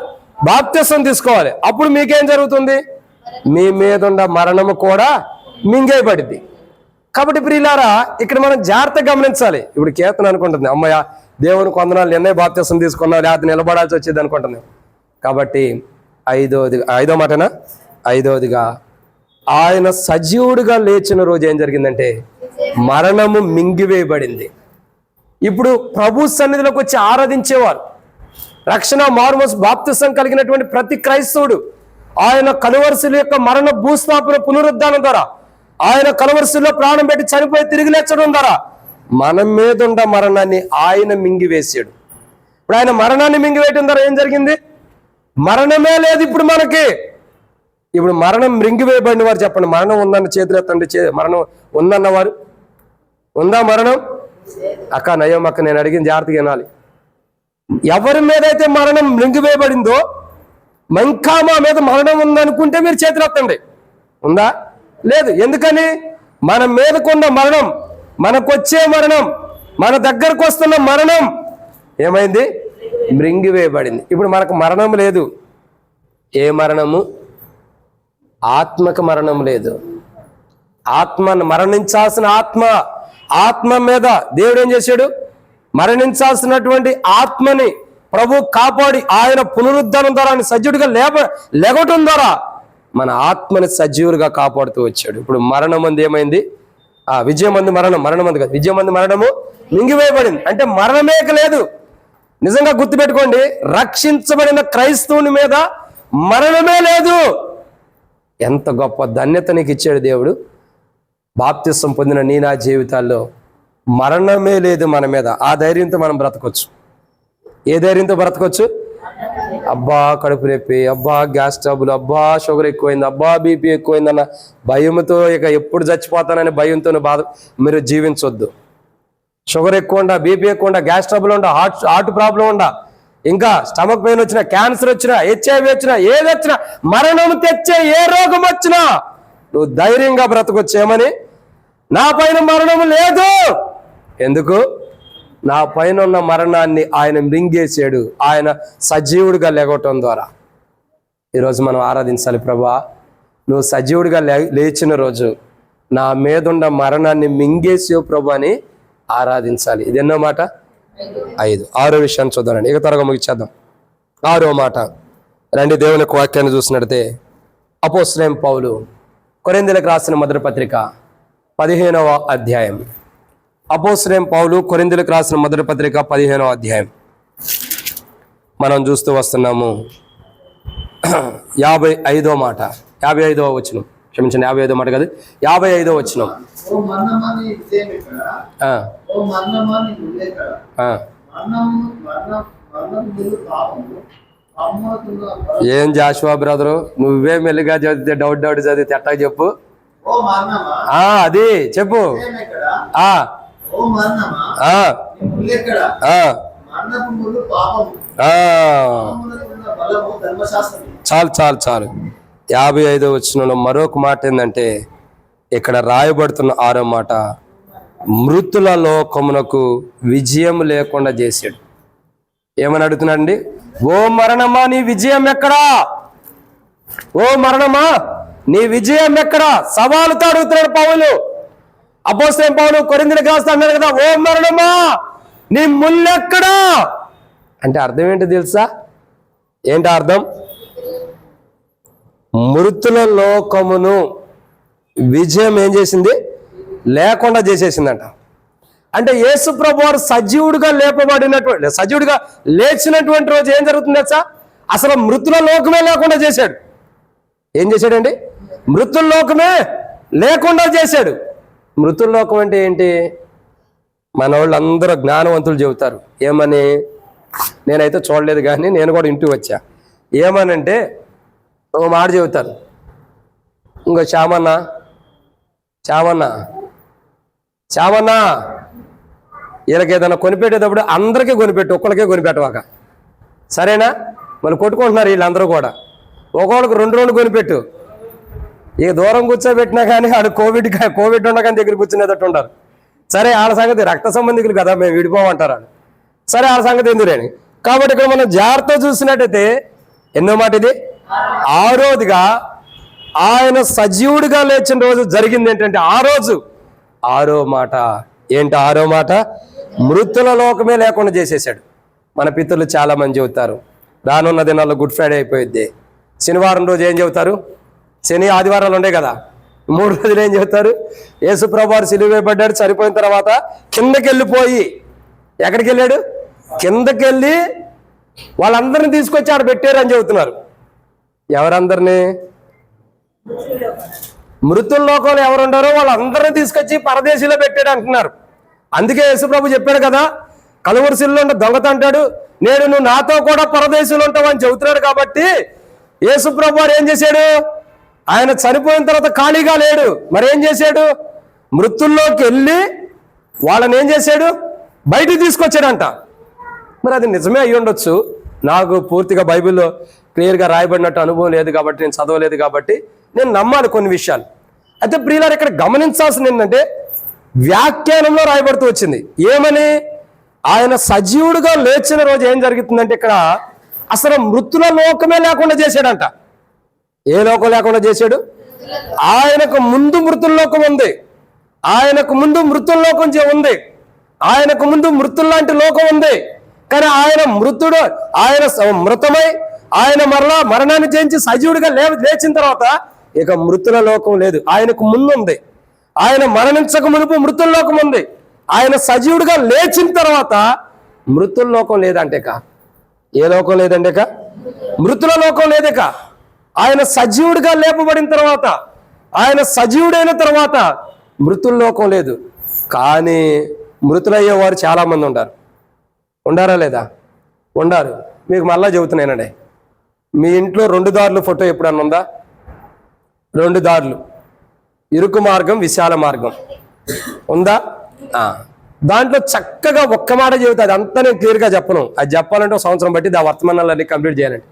బాప్తిసం తీసుకోవాలి. అప్పుడు మీకేం జరుగుతుంది? మీ మీద ఉన్న మరణము కూడా మింగేయబడింది. కాబట్టి ప్రియులారా, ఇక్కడ మనం జాగ్రత్తగా గమనించాలి. ఇప్పుడు కీర్తన అనుకుంటుంది, అమ్మయ్య దేవుని కొందనాలు నిన్నే బాప్తిసం తీసుకున్నావు, లేకపోతే నిలబడాల్సి వచ్చేది అనుకుంటుంది. కాబట్టి ఐదో మాటనా, ఐదవదిగా ఆయన సజీవుడిగా లేచిన రోజు ఏం జరిగిందంటే మరణము మింగివేయబడింది. ఇప్పుడు ప్రభు సన్నిధిలోకి వచ్చి ఆరాధించేవారు, రక్షణ మారుమనసు బాప్తిసం కలిగినటువంటి ప్రతి క్రైస్తవుడు ఆయన కలువరిశిల యొక్క మరణ భూస్థాపన పునరుద్ధానం ద్వారా, ఆయన కలువరిశిలో ప్రాణం పెట్టి చనిపోయి తిరిగి లేచడం ద్వారా మన మీద ఉన్న మరణాన్ని ఆయన మింగివేసాడు. ఇప్పుడు ఆయన మరణాన్ని మింగివేయడం ద్వారా ఏం జరిగింది? మరణమే లేదు ఇప్పుడు మనకి. ఇప్పుడు మరణం మింగివేయబడిన వారు చెప్పండి, మరణం ఉందన్న చేతులు ఎత్తండి. మరణం ఉందన్నవారు ఉందా? మరణం అక్క నయం అక్క, నేను అడిగిన జాగ్రత్తగా వినాలి. ఎవరి మీద అయితే మరణం మింగివేయబడిందో, ఇంకా మా మీద మరణం ఉందనుకుంటే మీరు చేతులు ఎత్తండి. ఉందా? లేదు. ఎందుకని? మన మీదకున్న మరణం, మనకొచ్చే మరణం, మన దగ్గరకు వస్తున్న మరణం ఏమైంది? మృంగివేయబడింది. ఇప్పుడు మనకు మరణం లేదు. ఏ మరణము? ఆత్మకు మరణం లేదు. ఆత్మను మరణించాల్సిన ఆత్మ మీద దేవుడు ఏం చేశాడు? మరణించాల్సినటువంటి ఆత్మని ప్రభు కాపాడి ఆయన పునరుద్ధానం ద్వారా సజీవుడిగా లేగటం ద్వారా మన ఆత్మని సజీవుడిగా కాపాడుతూ వచ్చాడు. ఇప్పుడు మరణమంది ఏమైంది? విజయమంది మరణమంది కాదు, విజయమంది మరణము మింగివేయబడింది. అంటే మరణమే లేదు. నిజంగా గుర్తుపెట్టుకోండి, రక్షించబడిన క్రైస్తవుని మీద మరణమే లేదు. ఎంత గొప్ప ధన్యత నీకు ఇచ్చాడు దేవుడు. బాప్తిసం పొందిన నీ నా జీవితాల్లో మరణమే లేదు మన మీద. ఆ ధైర్యంతో మనం బ్రతకొచ్చు. ఏ ధైర్యంతో బ్రతకొచ్చు? అబ్బా కడుపు నొప్పి, అబ్బా గ్యాస్ ట్రబుల్, అబ్బా షుగర్ ఎక్కువైంది, అబ్బా బీపీ ఎక్కువైందన్న భయంతో ఇక ఎప్పుడు చచ్చిపోతానని భయంతో మీరు జీవించొద్దు. షుగర్ ఎక్కువ ఉండా, బీపీ ఎక్కువ ఉండా, గ్యాస్ ట్రబుల్ ఉండా, హార్ట్ ప్రాబ్లం ఉండా, ఇంకా స్టమక్ పెయిన్ వచ్చినా, క్యాన్సర్ వచ్చినా, హెచ్ఐవి వచ్చినా, ఏది వచ్చినా, మరణం తెచ్చే ఏ రోగం వచ్చినా నువ్వు ధైర్యంగా బ్రతకొచ్చేమని, నా పైన మరణం లేదు. ఎందుకు? నా పైన ఉన్న మరణాన్ని ఆయన మృంగేసాడు, ఆయన సజీవుడిగా లేగటం ద్వారా. ఈరోజు మనం ఆరాధించాలి. ప్రభా నువ్వు సజీవుడిగా లేచిన రోజు నా మీదున్న మరణాన్ని మింగేసావు ప్రభు అని ఆరాధించాలి. ఇది ఎన్నో మాట? 5. 6వ విషయాన్ని చూద్దామండి, ఇక త్వరగా ముగిచ్చేద్దాం. 6వ మాట రండి. దేవుని యొక్క వాక్యాన్ని చూసినట్లయితే అపోస్తలుడైన పౌలు కొరింథీయులకు రాసిన మొదటి పత్రిక 15వ అధ్యాయం. అపోస్తలుడైన పౌలు కొరింథీయులకు రాసిన మొదటి పత్రిక 15వ అధ్యాయం మనం చూస్తూ వస్తున్నాము. 55వ మాట, 55వ వచనం, క్షమించండి, 55వ మాట కాదు, 55వ వచనం. ఏం జాషువా బ్రదరు, నువ్వే మెల్లిగా చదివితే డౌట్ చదివితే ఎట్టా చెప్పు. అది చెప్పు. చాలు చాలు చాలు. 55వ వచనంలో మరొక మాట ఏంటంటే, ఇక్కడ రాయబడుతున్న 6వ మాట, మృతుల లోకమునకు విజయం లేకుండా చేశాడు. ఏమని అడుగుతున్నాడండి? ఓ మరణమా నీ విజయం ఎక్కడా? ఓ మరణమా నీ విజయం ఎక్కడా? సవాలుతో అడుగుతున్నాడు పౌలు. అపోస్తలుడైన పౌలు కొరింథీయులకు రాస్తా అన్నాడు కదా, ఓ మరణమా నీ ముల్లెక్కడా అంటే అర్థం ఏంటో తెలుసా? ఏంటి అర్థం? మృతుల లోకమును విజయం ఏం చేసింది? లేకుండా చేసేసిందంట. అంటే యేసు ప్రభు వారు సజీవుడిగా లేపబడినటువంటి, సజీవుడిగా లేచినటువంటి రోజు ఏం జరుగుతుంది తెలుసా? అసలు మృతుల లోకమే లేకుండా చేశాడు. ఏం చేశాడండి? మృతుల లోకమే లేకుండా చేశాడు. మృతుల లోకం అంటే ఏంటి? మన వాళ్ళందరూ జ్ఞానవంతులు చెబుతారు. ఏమని? నేనైతే చూడలేదు కానీ నేను కూడా ఇంటికి వచ్చా. ఏమనంటే ఒక మాట చెబుతారు, ఇంకో చామన్నా చామన్నా చామన్నా వీళ్ళకి ఏదైనా కొనిపెట్టేటప్పుడు అందరికీ కొనిపెట్టు, ఒక్కరికే కొనిపెట్టవాక, సరేనా? మళ్ళీ కొట్టుకుంటున్నారు వీళ్ళందరూ కూడా. ఒక్కొక్కరికి 2 కొనిపెట్టు. ఇక దూరం కూర్చోబెట్టినా కానీ ఆడు కోవిడ్ ఉండగానే దగ్గర కూర్చునేటట్టు ఉంటారు. సరే, వాళ్ళ సంగతి రక్త సంబంధికులు కదా, మేము విడిపోమంటారు వాళ్ళు. సరే, వాళ్ళ సంగతి ఎందులేని. కాబట్టి ఇక్కడ మనం జాగ్రత్త చూసినట్టయితే ఎన్నో మాట ఇది? 6వదిగా ఆయన సజీవుడిగా లేచిన రోజు జరిగింది ఏంటంటే, ఆ రోజు 6వ మాట ఏంటి? 6వ మాట, మృతుల లోకమే లేకుండా చేసేసాడు. మన పితరులు చాలా మంది చెబుతారు, రానున్న దినాల్లో గుడ్ ఫ్రైడే అయిపోయింది, శనివారం రోజు ఏం చెబుతారు? శని ఆదివారాలు ఉండే కదా, 3 రోజులు ఏం చెబుతారు? యేసు ప్రభువు వారు సిలువ వేయబడ్డాడు, చనిపోయిన తర్వాత కిందకి వెళ్ళిపోయి, ఎక్కడికి వెళ్ళాడు? కిందకి వెళ్ళి వాళ్ళందరినీ తీసుకొచ్చి ఆడ పెట్టారు అని చెబుతున్నారు. ఎవరందరినీ? మృతుల లోకంలో ఎవరుండారో వాళ్ళందరినీ తీసుకొచ్చి పరదేశీలో పెట్టాడు అంటున్నారు. అందుకే యేసుప్రభు చెప్పాడు కదా, కలువరిశిల్లో దొంగత అంటాడు, నేడు నువ్వు నాతో కూడా పరదేశీలో ఉంటావు అని చెబుతున్నాడు. కాబట్టి యేసుప్రభు వారు ఏం చేశాడు? ఆయన చనిపోయిన తర్వాత ఖాళీగా లేడు. మరి ఏం చేశాడు? మృతుల్లోకి వెళ్ళి వాళ్ళని ఏం చేశాడు? బయటికి తీసుకొచ్చాడంట. మరి అది నిజమే అయ్యి ఉండొచ్చు. నాకు పూర్తిగా బైబిల్లో క్లియర్గా రాయబడినట్టు అనుభవం లేదు కాబట్టి, నేను చదవలేదు కాబట్టి నేను నమ్మాలి కొన్ని విషయాలు. అయితే ప్రియులారు, ఇక్కడ గమనించాల్సింది ఏంటంటే, వ్యాఖ్యానంలో రాయబడుతూ వచ్చింది. ఏమని? ఆయన సజీవుడుగా లేచిన రోజు ఏం జరుగుతుందంటే, ఇక్కడ అసలు మృతుల లోకమే లేకుండా చేశాడంట. ఏ లోకం లేకుండా చేశాడు? ఆయనకు ముందు మృతుల లోకం ఉంది, ఆయనకు ముందు మృతుల లోకం ఉంది, ఆయనకు ముందు మృతుల్లాంటి లోకం ఉంది. కానీ ఆయన మృతుడు, ఆయన మృతమై ఆయన మరణాన్ని జయించి సజీవుడిగా లేచిన తర్వాత ఇక మృతుల లోకం లేదు. ఆయనకు ముందు ఉంది. ఆయన మరణించక మునుపు మృతుల లోకం ఉంది. ఆయన సజీవుడిగా లేచిన తర్వాత మృతుల లోకం లేదంటేక. ఏ లోకం లేదంటేక? మృతుల లోకం లేదేక. ఆయన సజీవుడిగా లేపబడిన తర్వాత, ఆయన సజీవుడైన తర్వాత మృతుల లోకం లేదు. కానీ మృతులయ్యేవారు చాలామంది ఉండారా లేదా? ఉండారు. మీకు మళ్ళా చెబుతున్నానండి, మీ ఇంట్లో 2 దారులు ఫోటో ఎప్పుడన్నా ఉందా? 2 దారులు, ఇరుకు మార్గం, విశాల మార్గం ఉందా? దాంట్లో చక్కగా ఒక్క మాట చెబుతా, అది అంతా నేను క్లియర్గా చెప్పను. అది చెప్పాలంటే 1 సంవత్సరం బట్టి ఆ వర్తమానాలన్నీ కంప్లీట్ చేయాలండి.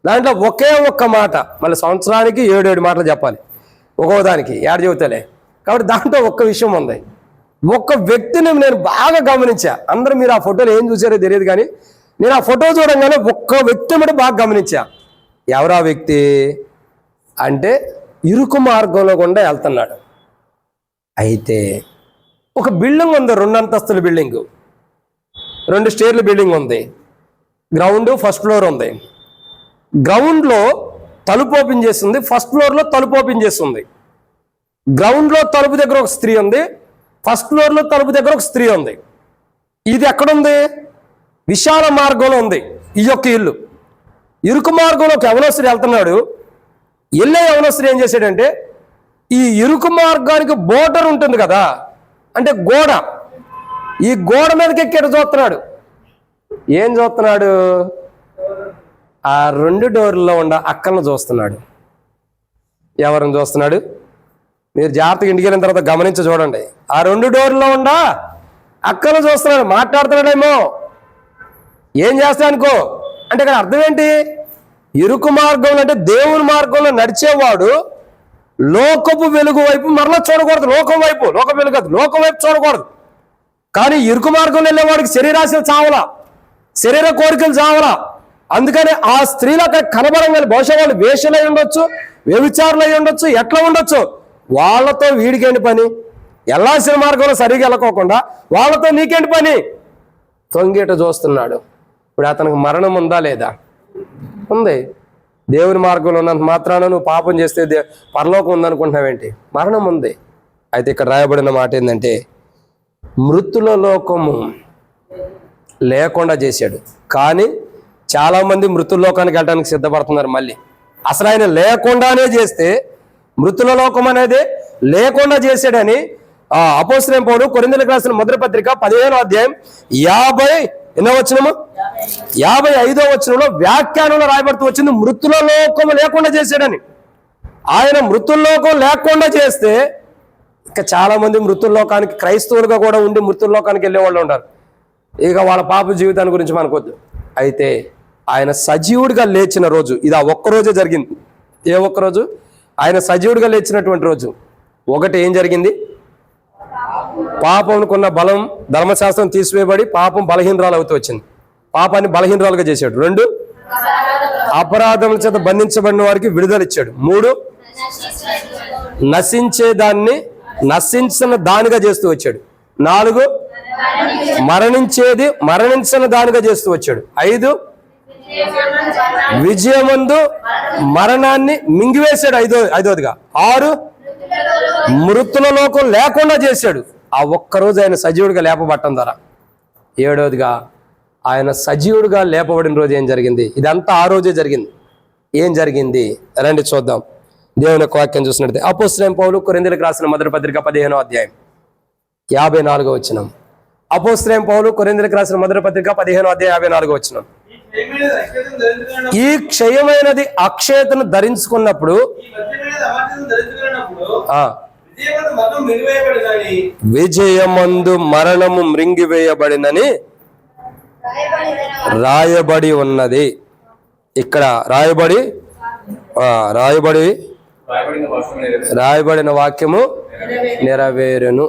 దాంట్లో ఒకే ఒక్క మాట, మళ్ళీ సంవత్సరానికి 7 మాటలు చెప్పాలి ఒక్కోదానికి, ఏడు చెబుతాలే. కాబట్టి దాంట్లో ఒక్క విషయం ఉంది. ఒక్క వ్యక్తిని నేను బాగా గమనించా. అందరూ మీరు ఆ ఫోటోలు ఏం చూసారో తెలియదు కానీ నేను ఆ ఫోటో చూడంగానే ఒక్క వ్యక్తి మీద బాగా గమనించా. ఎవరా వ్యక్తి అంటే, ఇరుకు మార్గంలో గుండా వెళ్తున్నాడు. అయితే ఒక బిల్డింగ్ ఉంది, 2 అంతస్తుల బిల్డింగ్. 2 స్టేర్ల బిల్డింగ్ ఉంది. గ్రౌండ్, ఫస్ట్ ఫ్లోర్ ఉంది. గ్రౌండ్లో తలుపు ఓపెన్ చేస్తుంది, ఫస్ట్ ఫ్లోర్లో తలుపు ఓపెన్ చేస్తుంది. గ్రౌండ్లో తలుపు దగ్గర ఒక స్త్రీ ఉంది, ఫస్ట్ ఫ్లోర్లో తలుపు దగ్గర ఒక స్త్రీ ఉంది. ఇది ఎక్కడుంది? విశాల మార్గంలో ఉంది ఈ యొక్క ఇల్లు. ఇరుకు మార్గంలోకి యవనస్తుడు వెళ్తున్నాడు. వెళ్ళే యవనస్తుడు ఏం చేశాడంటే, ఈ ఇరుకు మార్గానికి బోర్డర్ ఉంటుంది కదా, అంటే గోడ, ఈ గోడ మీదకి ఎక్కి చూస్తున్నాడు. ఏం చూస్తున్నాడు? ఆ 2 డోర్లలో ఉన్న అక్కలను చూస్తున్నాడు. ఎవరిని చూస్తున్నాడు? మీరు జాగ్రత్తగా ఇంటికి వెళ్ళిన తర్వాత గమనించి చూడండి. ఆ 2 డోర్లలో ఉన్న అక్కలను చూస్తున్నాడు. మాట్లాడుతున్నాడేమో, ఏం చేస్తా అనుకో అంటే ఇక్కడ అర్థం ఏంటి? ఇరుకు మార్గంలో అంటే దేవుని మార్గంలో నడిచేవాడు లోకపు వెలుగు వైపు మరలా చూడకూడదు. లోకం వైపు, లోక వెలుగు కాదు, లోకం వైపు చూడకూడదు. కానీ ఇరుకు మార్గంలో వెళ్ళేవాడికి శరీరాశలు చావలా, శరీర కోరికలు చావలా. అందుకని ఆ స్త్రీలు అక్కడ కనబడంగానే బహుశా వాళ్ళు వేషలు అయి ఉండొచ్చు, వ్యభిచారులు అయి ఉండొచ్చు, ఎట్లా ఉండొచ్చు. వాళ్ళతో వీడికేంటి పని? వెళ్ళాల్సిన మార్గంలో సరిగా వెళ్ళకోకుండా వాళ్ళతో నీకేంటి పని? తొంగిట చూస్తున్నాడు. ఇప్పుడు అతనికి మరణం ఉందా లేదా? ఉంది. దేవుని మార్గంలో ఉన్నంత మాత్రాన నువ్వు పాపం చేస్తే పరలోకం ఉందనుకుంటున్నావేంటి? మరణం ఉంది. అయితే ఇక్కడ రాయబడిన మాట ఏంటంటే, మృతుల లోకము లేకుండా చేశాడు. కానీ చాలామంది మృతుల లోకానికి వెళ్ళడానికి సిద్ధపడుతున్నారు. మళ్ళీ అసలు ఆయన లేకుండానే చేస్తే, మృతుల లోకం అనేది లేకుండా చేశాడని అపోస్తలుడైన పౌలు కొరింథీయులకు రాసిన మొదటి పత్రిక 15వ అధ్యాయం 55వ వచనంలో వ్యాఖ్యానంలో రాయబడుతూ వచ్చింది. మృతుల లోకము లేకుండా చేశాడని. ఆయన మృతుల లోకం లేకుండా చేస్తే ఇక చాలా మంది మృతుల లోకానికి, క్రైస్తవులుగా కూడా ఉండి మృతుల లోకానికి వెళ్ళే వాళ్ళు ఉంటారు. ఇక వాళ్ళ పాప జీవితాన్ని గురించి మనకొద్దు. అయితే ఆయన సజీవుడిగా లేచిన రోజు, ఇది ఆ ఒక్కరోజే జరిగింది. ఏ ఒక్కరోజు? ఆయన సజీవుడిగా లేచినటువంటి రోజు. ఒకటి ఏం జరిగింది? పాపంకున్న బలం, ధర్మశాస్త్రం తీసివేయబడి పాపం బలహీనరాలు అవుతూ వచ్చింది. పాపాన్ని బలహీనరాలుగా చేశాడు. 2, అపరాధముల చేత బంధించబడిన వారికి విడుదల ఇచ్చాడు. 3, నశించిన దానిగా చేస్తూ వచ్చాడు. 4, మరణించిన దానిగా చేస్తూ వచ్చాడు. 5, విజయమందు మరణాన్ని మింగివేశాడు. ఐదోదిగా 6, మృతుల లోకం లేకుండా చేశాడు. ఆ ఒక్కరోజు ఆయన సజీవుడిగా లేపబట్టం ద్వారా. 7వదిగా ఆయన సజీవుడిగా లేపబడిన రోజు ఏం జరిగింది? ఇదంతా ఆ రోజే జరిగింది. ఏం జరిగింది రండి చూద్దాం. దేవుని యొక్క వాక్యం చూసినట్లయితే అపోస్తలుడైన పౌలు కొరింథీయులకు రాసిన మొదటి పత్రిక 15వ అధ్యాయం 54వ వచనం. అపోస్తలుడైన పౌలు కొరింథీయులకు రాసిన మొదటి పత్రిక 15వ అధ్యాయం 54వ వచనం. ఈ క్షయమైనది అక్షయతను ధరించుకున్నప్పుడు విజయమందు మరణము మృంగివేయబడినని రాయబడి ఉన్నది. ఇక్కడ రాయబడిన వాక్యము నెరవేరును.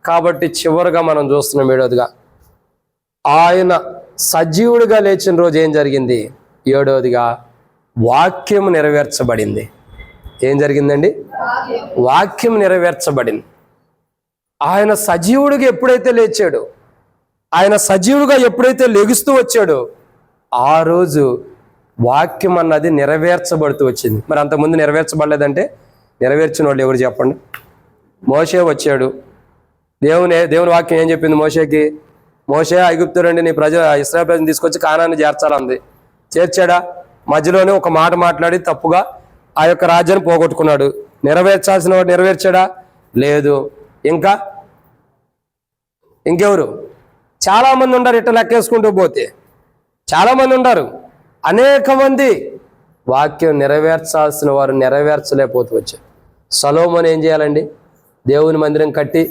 కాబట్టి చివరిగా మనం చూస్తున్నాం 7వదిగా ఆయన సజీవుడిగా లేచిన రోజు ఏం జరిగింది? 7వదిగా వాక్యం నెరవేర్చబడింది. ఏం జరిగిందండి? వాక్యం నెరవేర్చబడింది. ఆయన సజీవుడిగా ఎప్పుడైతే లేచాడో, ఆయన సజీవుడిగా ఎప్పుడైతే లెగుస్తూ వచ్చాడో, ఆ రోజు వాక్యం అన్నది నెరవేర్చబడుతూ వచ్చింది. మరి అంతకుముందు నెరవేర్చబడలేదంటే నెరవేర్చిన వాళ్ళు ఎవరు చెప్పండి? మోషే వచ్చాడు. దేవుని వాక్యం ఏం చెప్పింది మోషేకి? మోషే ఐగుప్తు నుండి నీ ఇశ్రాయేలు ప్రజలను తీసుకొచ్చి కానాన్ని చేర్చాలంది. చేర్చాడా? మధ్యలోనే ఒక మాట మాట్లాడి తప్పుగా ఆ యొక్క రాజ్యాన్ని పోగొట్టుకున్నాడు. నెరవేర్చాల్సిన వాడు నెరవేర్చాడా? లేదు. ఇంకెవరు? చాలామంది ఉన్నారు. ఇట్లా లెక్కేసుకుంటూ పోతే చాలామంది ఉన్నారు. అనేక మంది వాక్యం నెరవేర్చాల్సిన వారు నెరవేర్చలేకపోతూ వచ్చారు. సొలొమోను ఏం చేయాలండి? దేవుని మందిరం కట్టి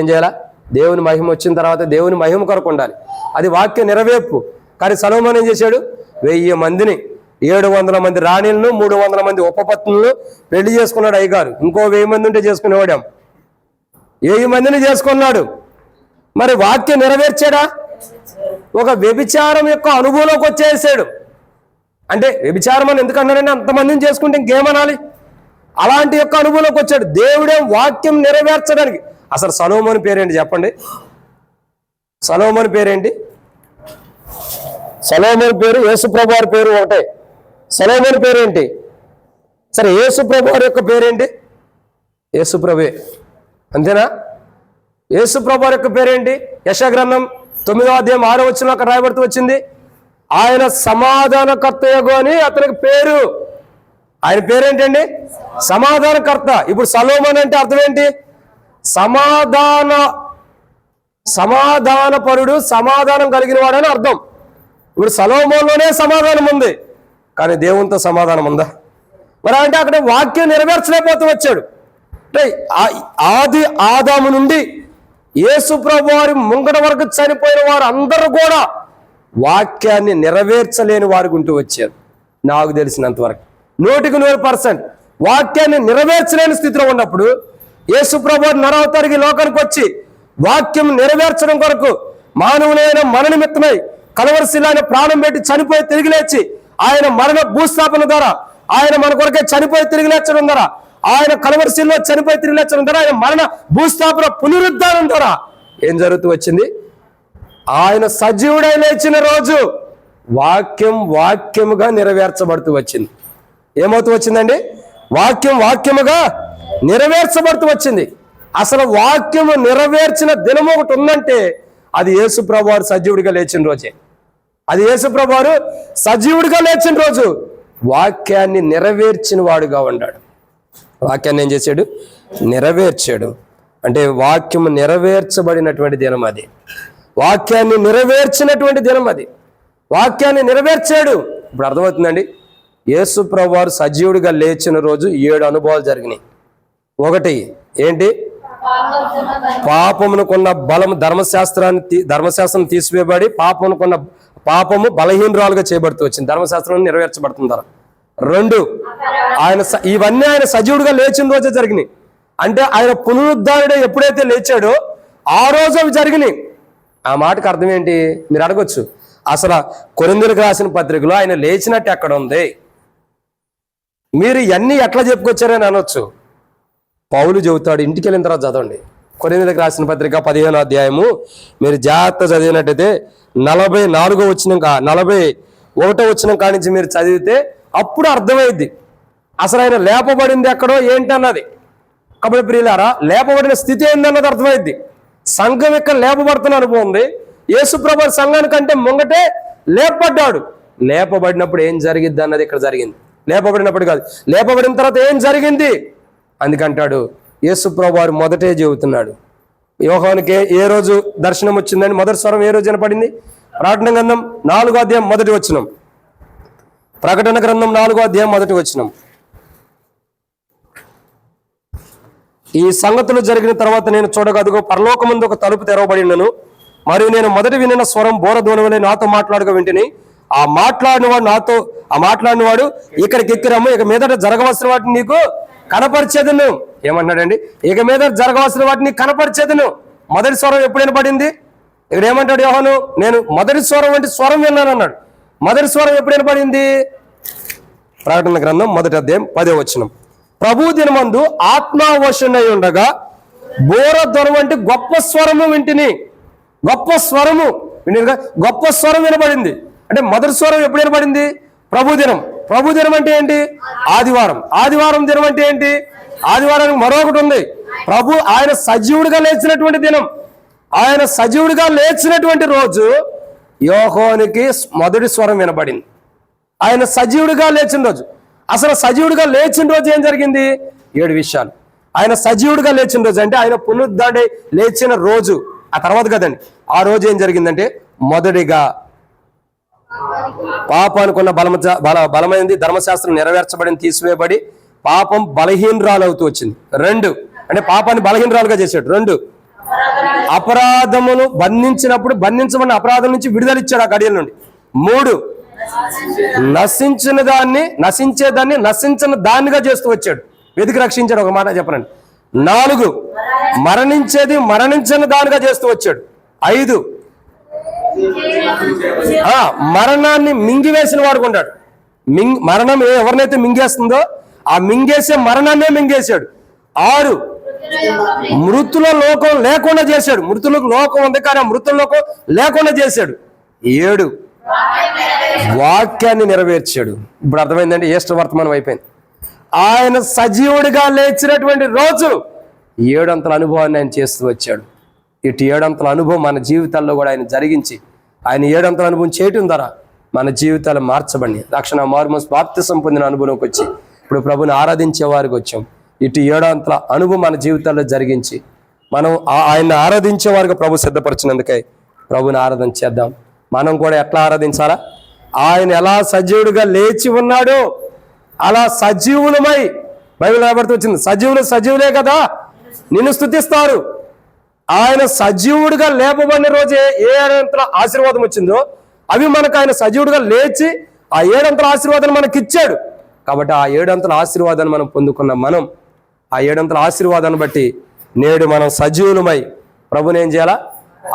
ఏం చేయాలా? దేవుని మహిమ వచ్చిన తర్వాత దేవుని మహిమ కొరకు ఉండాలి. అది వాక్య నెరవేర్పు. కానీ సొలొమోను ఏం చేశాడు? 1000 మందిని, 700 మంది రాణిలను, 300 మంది ఉపపత్నులను పెళ్లి చేసుకున్నాడు అయ్యగారు. ఇంకో 1000 మంది ఉంటే చేసుకునేవాడాం. 1000 మందిని చేసుకున్నాడు. మరి వాక్యం నెరవేర్చాడా? ఒక వ్యభిచారం యొక్క అనుభవంలోకి వచ్చేసాడు. అంటే వ్యభిచారం అని ఎందుకన్నారంటే అంతమందిని చేసుకుంటే ఇంకేమనాలి? అలాంటి యొక్క అనుభవంలోకి వచ్చాడు. దేవుడే వాక్యం నెరవేర్చడానికి. అసలు సొలొమోను పేరేంటి చెప్పండి? సొలొమోను పేరేంటి? సొలొమోను పేరు యేసుప్రభు వారి పేరు ఒకటే. సొలొమోను పేరేంటి? సరే, యేసుప్రభు వారి యొక్క పేరేంటి? యేసుప్రభే, అంతేనా? యేసుప్రభు వారి యొక్క పేరేంటి? యెషయా గ్రంథం 9వ అధ్యాయం 6వ వచనంలో అక్కడ రాయబడుతూ వచ్చింది, ఆయన సమాధానకర్తయగు అని అతనికి పేరు. ఆయన పేరేంటండి? సమాధానకర్త. ఇప్పుడు సొలొమోను అంటే అర్థం ఏంటి? సమాధానపరుడు, సమాధానం కలిగిన వాడని అర్థం. ఇప్పుడు సొలొమోనులోనే సమాధానం ఉంది, కానీ దేవునితో సమాధానం ఉందా? మరి అంటే అక్కడ వాక్యం నెరవేర్చలేకపోతూ వచ్చాడు. అంటే ఆది ఆదాము నుండి యేసుప్రభు వారి ముంగట వరకు చనిపోయిన వారు అందరూ కూడా వాక్యాన్ని నెరవేర్చలేని వారు ఉంటూ వచ్చారు. నాకు తెలిసినంత వరకు 100% వాక్యాన్ని నెరవేర్చలేని స్థితిలో ఉన్నప్పుడు యేసుప్రభు వారు నరవతారికి లోకానికి వచ్చి వాక్యం నెరవేర్చడం కొరకు మానవులైన మన నిమిత్తమై కలవరి శిలను ప్రాణం పెట్టి చనిపోయి తిరిగి లేచి ఆయన మరణ భూస్థాపన ద్వారా, ఆయన మన కొరకే చనిపోయి తిరిగి లేచడం ద్వారా, ఆయన కలవరి శిలలో చనిపోయి తిరిగి లేచడం ద్వారా, ఆయన మరణ భూస్థాపన పునరుద్ధానం ద్వారా ఏం జరుగుతూ వచ్చింది? ఆయన సజీవుడై లేచిన రోజు వాక్యముగా నెరవేర్చబడుతూ వచ్చింది. ఏమవుతూ వచ్చిందండి? వాక్యముగా నెరవేర్చబడుతూ వచ్చింది. అసలు వాక్యము నెరవేర్చిన దినం ఒకటి ఉందంటే అది యేసుప్రభు వారు సజీవుడిగా లేచిన రోజే. అది యేసుప్రభు వారు సజీవుడిగా లేచిన రోజు వాక్యాన్ని నెరవేర్చిన వాడుగా ఉన్నాడు. వాక్యాన్ని ఏం చేశాడు? నెరవేర్చాడు. అంటే వాక్యము నెరవేర్చబడినటువంటి దినం అది. వాక్యాన్ని నెరవేర్చినటువంటి దినం అది. వాక్యాన్ని నెరవేర్చాడు. ఇప్పుడు అర్థమవుతుందండి, యేసుప్రభు వారు సజీవుడిగా లేచిన రోజు 7 అనుభవాలు జరిగినాయి. ఒకటి ఏంటి? పాపమునుకున్న బలము ధర్మశాస్త్రం తీసివేయబడి పాపము బలహీనరాలుగా చేయబడుతూ వచ్చింది. ధర్మశాస్త్రం నెరవేర్చబడుతుంది. 2, ఇవన్నీ ఆయన సజీవుడిగా లేచిన రోజే జరిగినాయి. అంటే ఆయన పునరుద్ధారుడే ఎప్పుడైతే లేచాడో ఆ రోజు అవి జరిగినాయి. ఆ మాటకు అర్థం ఏంటి మీరు అడగొచ్చు. అసలు కొరింథీయులకు రాసిన పత్రికలో ఆయన లేచినట్టు ఎక్కడ ఉంది? మీరు ఇవన్నీ ఎట్లా చెప్పుకొచ్చారని అనొచ్చు. పౌలు చెబుతాడు, ఇంటికి వెళ్ళిన తర్వాత చదవండి. కొరింథీయులకు రాసిన పత్రిక 15వ అధ్యాయము మీరు జాగ్రత్త చదివినట్టయితే 44వ వచనం 41వ వచనం కానించి మీరు చదివితే అప్పుడు అర్థమైద్ది అసలు ఆయన లేపబడింది ఎక్కడో ఏంటన్నది. కాబట్టి ప్రియులారా, లేపబడిన స్థితి ఏందన్నది అర్థమైద్ది. సంఘం ఇక్కడ లేపబడుతున్న అనుభవం ఉంది. యేసుప్రభు సంఘానికంటే ముంగటే లేపబడ్డాడు. లేపబడినప్పుడు ఏం జరిగిద్ది అన్నది ఇక్కడ జరిగింది. లేపబడినప్పుడు కాదు, లేపబడిన తర్వాత ఏం జరిగింది అందుకంటాడు. యేసుప్రభు వారు మొదటే చెబుతున్నాడు, యోహానుకి ఏ రోజు దర్శనం వచ్చిందని మొదటి స్వరం ఏ రోజు వినపడింది? ప్రకటన గ్రంథం 4వ అధ్యాయం 1వ వచనం. ప్రకటన గ్రంథం 4వ అధ్యాయం 1వ వచనం. ఈ సంగతులు జరిగిన తర్వాత నేను చూడగదుగో పరలోకమందు ఒక తలుపు తెరవబడినను, మరియు నేను మొదటి వినిన స్వరం బోరధ్వనివలె నాతో మాట్లాడగా వింటిని. ఆ మాట్లాడినవాడు ఇక్కడికి ఎక్కిరమ్ము, ఇక మీదట జరగవలసిన వాటిని నీకు కనపరిచేదను. ఏమన్నాడండి? ఇక మీద జరగవలసిన వాటిని కనపరిచేదను. మొదటి స్వరం ఎప్పుడు వినపడింది? ఇక్కడ ఏమంటాడు యోహాను? నేను మొదటి స్వరం వంటి స్వరం విన్నాను అన్నాడు. మొదటి స్వరం ఎప్పుడు వినపడింది? ప్రకటన గ్రంథం 1వ అధ్యాయం 10వ వచనం. ప్రభు దినమందు ఆత్మావశుడై ఉండగా బోరధ్వని వంటి గొప్ప స్వరము వింటిని. గొప్ప స్వరము గొప్ప స్వరం వినపడింది. అంటే మొదటి స్వరం ఎప్పుడు వినపడింది? ప్రభుదినం. ప్రభుదినం అంటే ఏంటి? ఆదివారం. ఆదివారం దినం అంటే ఏంటి? ఆదివారానికి మరొకటి ఉంది. ఆయన సజీవుడిగా లేచినటువంటి దినం. ఆయన సజీవుడిగా లేచినటువంటి రోజు యోహానుకి మొదటి స్వరం వినపడింది. ఆయన సజీవుడిగా లేచిన రోజు. అసలు సజీవుడిగా లేచిన రోజు ఏం జరిగింది? 7 విషయాలు. ఆయన సజీవుడిగా లేచిన రోజు అంటే ఆయన పునరుద్ధరణై లేచిన రోజు. ఆ తర్వాత కదండి, ఆ రోజు ఏం జరిగిందంటే మొదటిగా పాపానుకున్న బలమైంది, ధర్మశాస్త్రం నెరవేర్చబడిన తీసివేయబడి పాపం బలహీనరాలు అవుతూ వచ్చింది. 2 అంటే పాపాన్ని బలహీనరాలుగా చేశాడు. 2 అపరాధమును బంధించబడిన అపరాధం నుంచి విడుదలిచ్చాడు ఆ గడియల నుండి. 3 నశించేదాన్ని నశించిన దానిగా చేస్తూ వచ్చాడు, వెతికి రక్షించాడు. ఒక మాట చెప్పనండి. 4 మరణించిన దానిగా చేస్తూ వచ్చాడు. 5 మరణాన్ని మింగివేసిన వాడుకుంటాడు. మరణం ఎవరినైతే మింగేస్తుందో ఆ మింగేసే మరణాన్నే మింగేశాడు. 6 మృతుల లోకం లేకుండా చేశాడు. మృతులకు లోకం ఉంది కానీ ఆ మృతుల లోకం లేకుండా చేశాడు. 7 వాక్యాన్ని నెరవేర్చాడు. ఇప్పుడు అర్థమైందంటే ఈస్టర్ వర్తమానం అయిపోయింది. ఆయన సజీవుడిగా లేచినటువంటి రోజు 7 అంతల అనుభవాన్ని ఆయన చేస్తూ వచ్చాడు. ఇటు 7 అంతల అనుభవం మన జీవితాల్లో కూడా ఆయన జరిగించి ఆయన 7 అంతల అనుభవం చేయటం ద్వారా మన జీవితాలు మార్చబడి రక్షణ మారుమనసు బాప్తిసం పొందిన అనుభవంకి వచ్చి ఇప్పుడు ప్రభుని ఆరాధించే వారికి వచ్చాం. ఇటు 7 అంతల అనుభవం మన జీవితాల్లో జరిగించి మనం ఆయన్ని ఆరాధించే వారికి ప్రభు సిద్ధపరిచినందుకై ప్రభుని ఆరాధన చేద్దాం. మనం కూడా ఎట్లా ఆరాధించాలా? ఆయన ఎలా సజీవుడిగా లేచి ఉన్నాడో అలా సజీవులమై బైబిల్ రాబడుతూ వచ్చింది. సజీవులే కదా నిన్ను స్తుతిస్తారు. ఆయన సజీవుడిగా లేపబడిన రోజే ఏ 7 అంతల ఆశీర్వాదం వచ్చిందో అవి మనకు ఆయన సజీవుడిగా లేచి ఆ 7 అంతల ఆశీర్వాదాన్ని మనకి ఇచ్చాడు. కాబట్టి ఆ 7 అంతల ఆశీర్వాదాన్ని మనం పొందుకున్న మనం ఆ 7 అంతల ఆశీర్వాదాన్ని బట్టి నేడు మనం సజీవులమై ప్రభుని ఏం చేయాలా?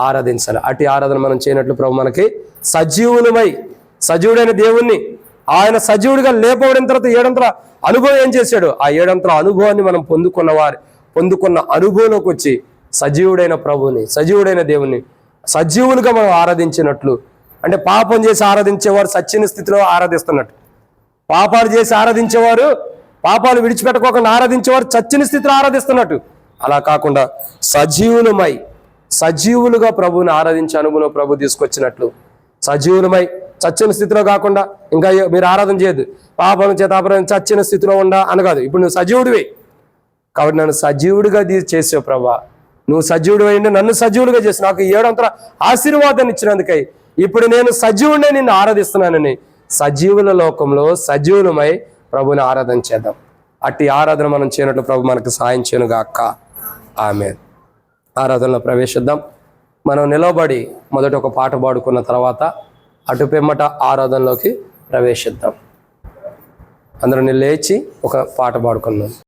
ఆరాధించాలి. అటు ఆరాధన మనం చేయనట్లు ప్రభు మనకి సజీవులమై సజీవుడైన దేవుణ్ణి ఆయన సజీవుడిగా లేపబడిన తర్వాత 7 అంతల అనుభవం ఏం చేశాడు? ఆ 7 అంతల అనుభవాన్ని మనం పొందుకున్న అనుభవంలోకి వచ్చి సజీవుడైన ప్రభుని సజీవుడైన దేవుణ్ణి సజీవులుగా మనం ఆరాధించినట్లు, అంటే పాపం చేసి ఆరాధించేవారు సచ్చిన స్థితిలో ఆరాధిస్తున్నట్టు, పాపాలు చేసి ఆరాధించేవారు పాపాలు విడిచిపెట్టుకోకుండా ఆరాధించేవారు చచ్చిన స్థితిలో ఆరాధిస్తున్నట్టు, అలా కాకుండా సజీవులుగా ప్రభువుని ఆరాధించే అనుభవం ప్రభు తీసుకొచ్చినట్లు సజీవులమై చచ్చిన స్థితిలో కాకుండా ఇంకా మీరు ఆరాధన చేయదు పాపం చేత చచ్చిన స్థితిలో ఉండా అనగాదు. ఇప్పుడు నువ్వు సజీవుడివి కాబట్టి నన్ను సజీవుడిగా చేసావు ప్రభా, నువ్వు సజీవుడు అయ్యింది నన్ను సజీవుడిగా చేసి నాకు 7 అంతల ఆశీర్వాదాన్ని ఇచ్చినందుకై ఇప్పుడు నేను సజీవుడినే నిన్ను ఆరాధిస్తున్నానని సజీవుల లోకంలో సజీవులమై ప్రభుని ఆరాధన చేద్దాం. అట్టి ఆరాధన మనం చేయనట్లు ప్రభు మనకు సహాయం చేయనుగాక. ఆమేన్. ఆరాధనలో ప్రవేశిద్దాం. మనం నిలబడి మొదట ఒక పాట పాడుకున్న తర్వాత అటు పిమ్మట ఆరాధనలోకి ప్రవేశిద్దాం. అందరూ లేచి ఒక పాట పాడుకుందాం.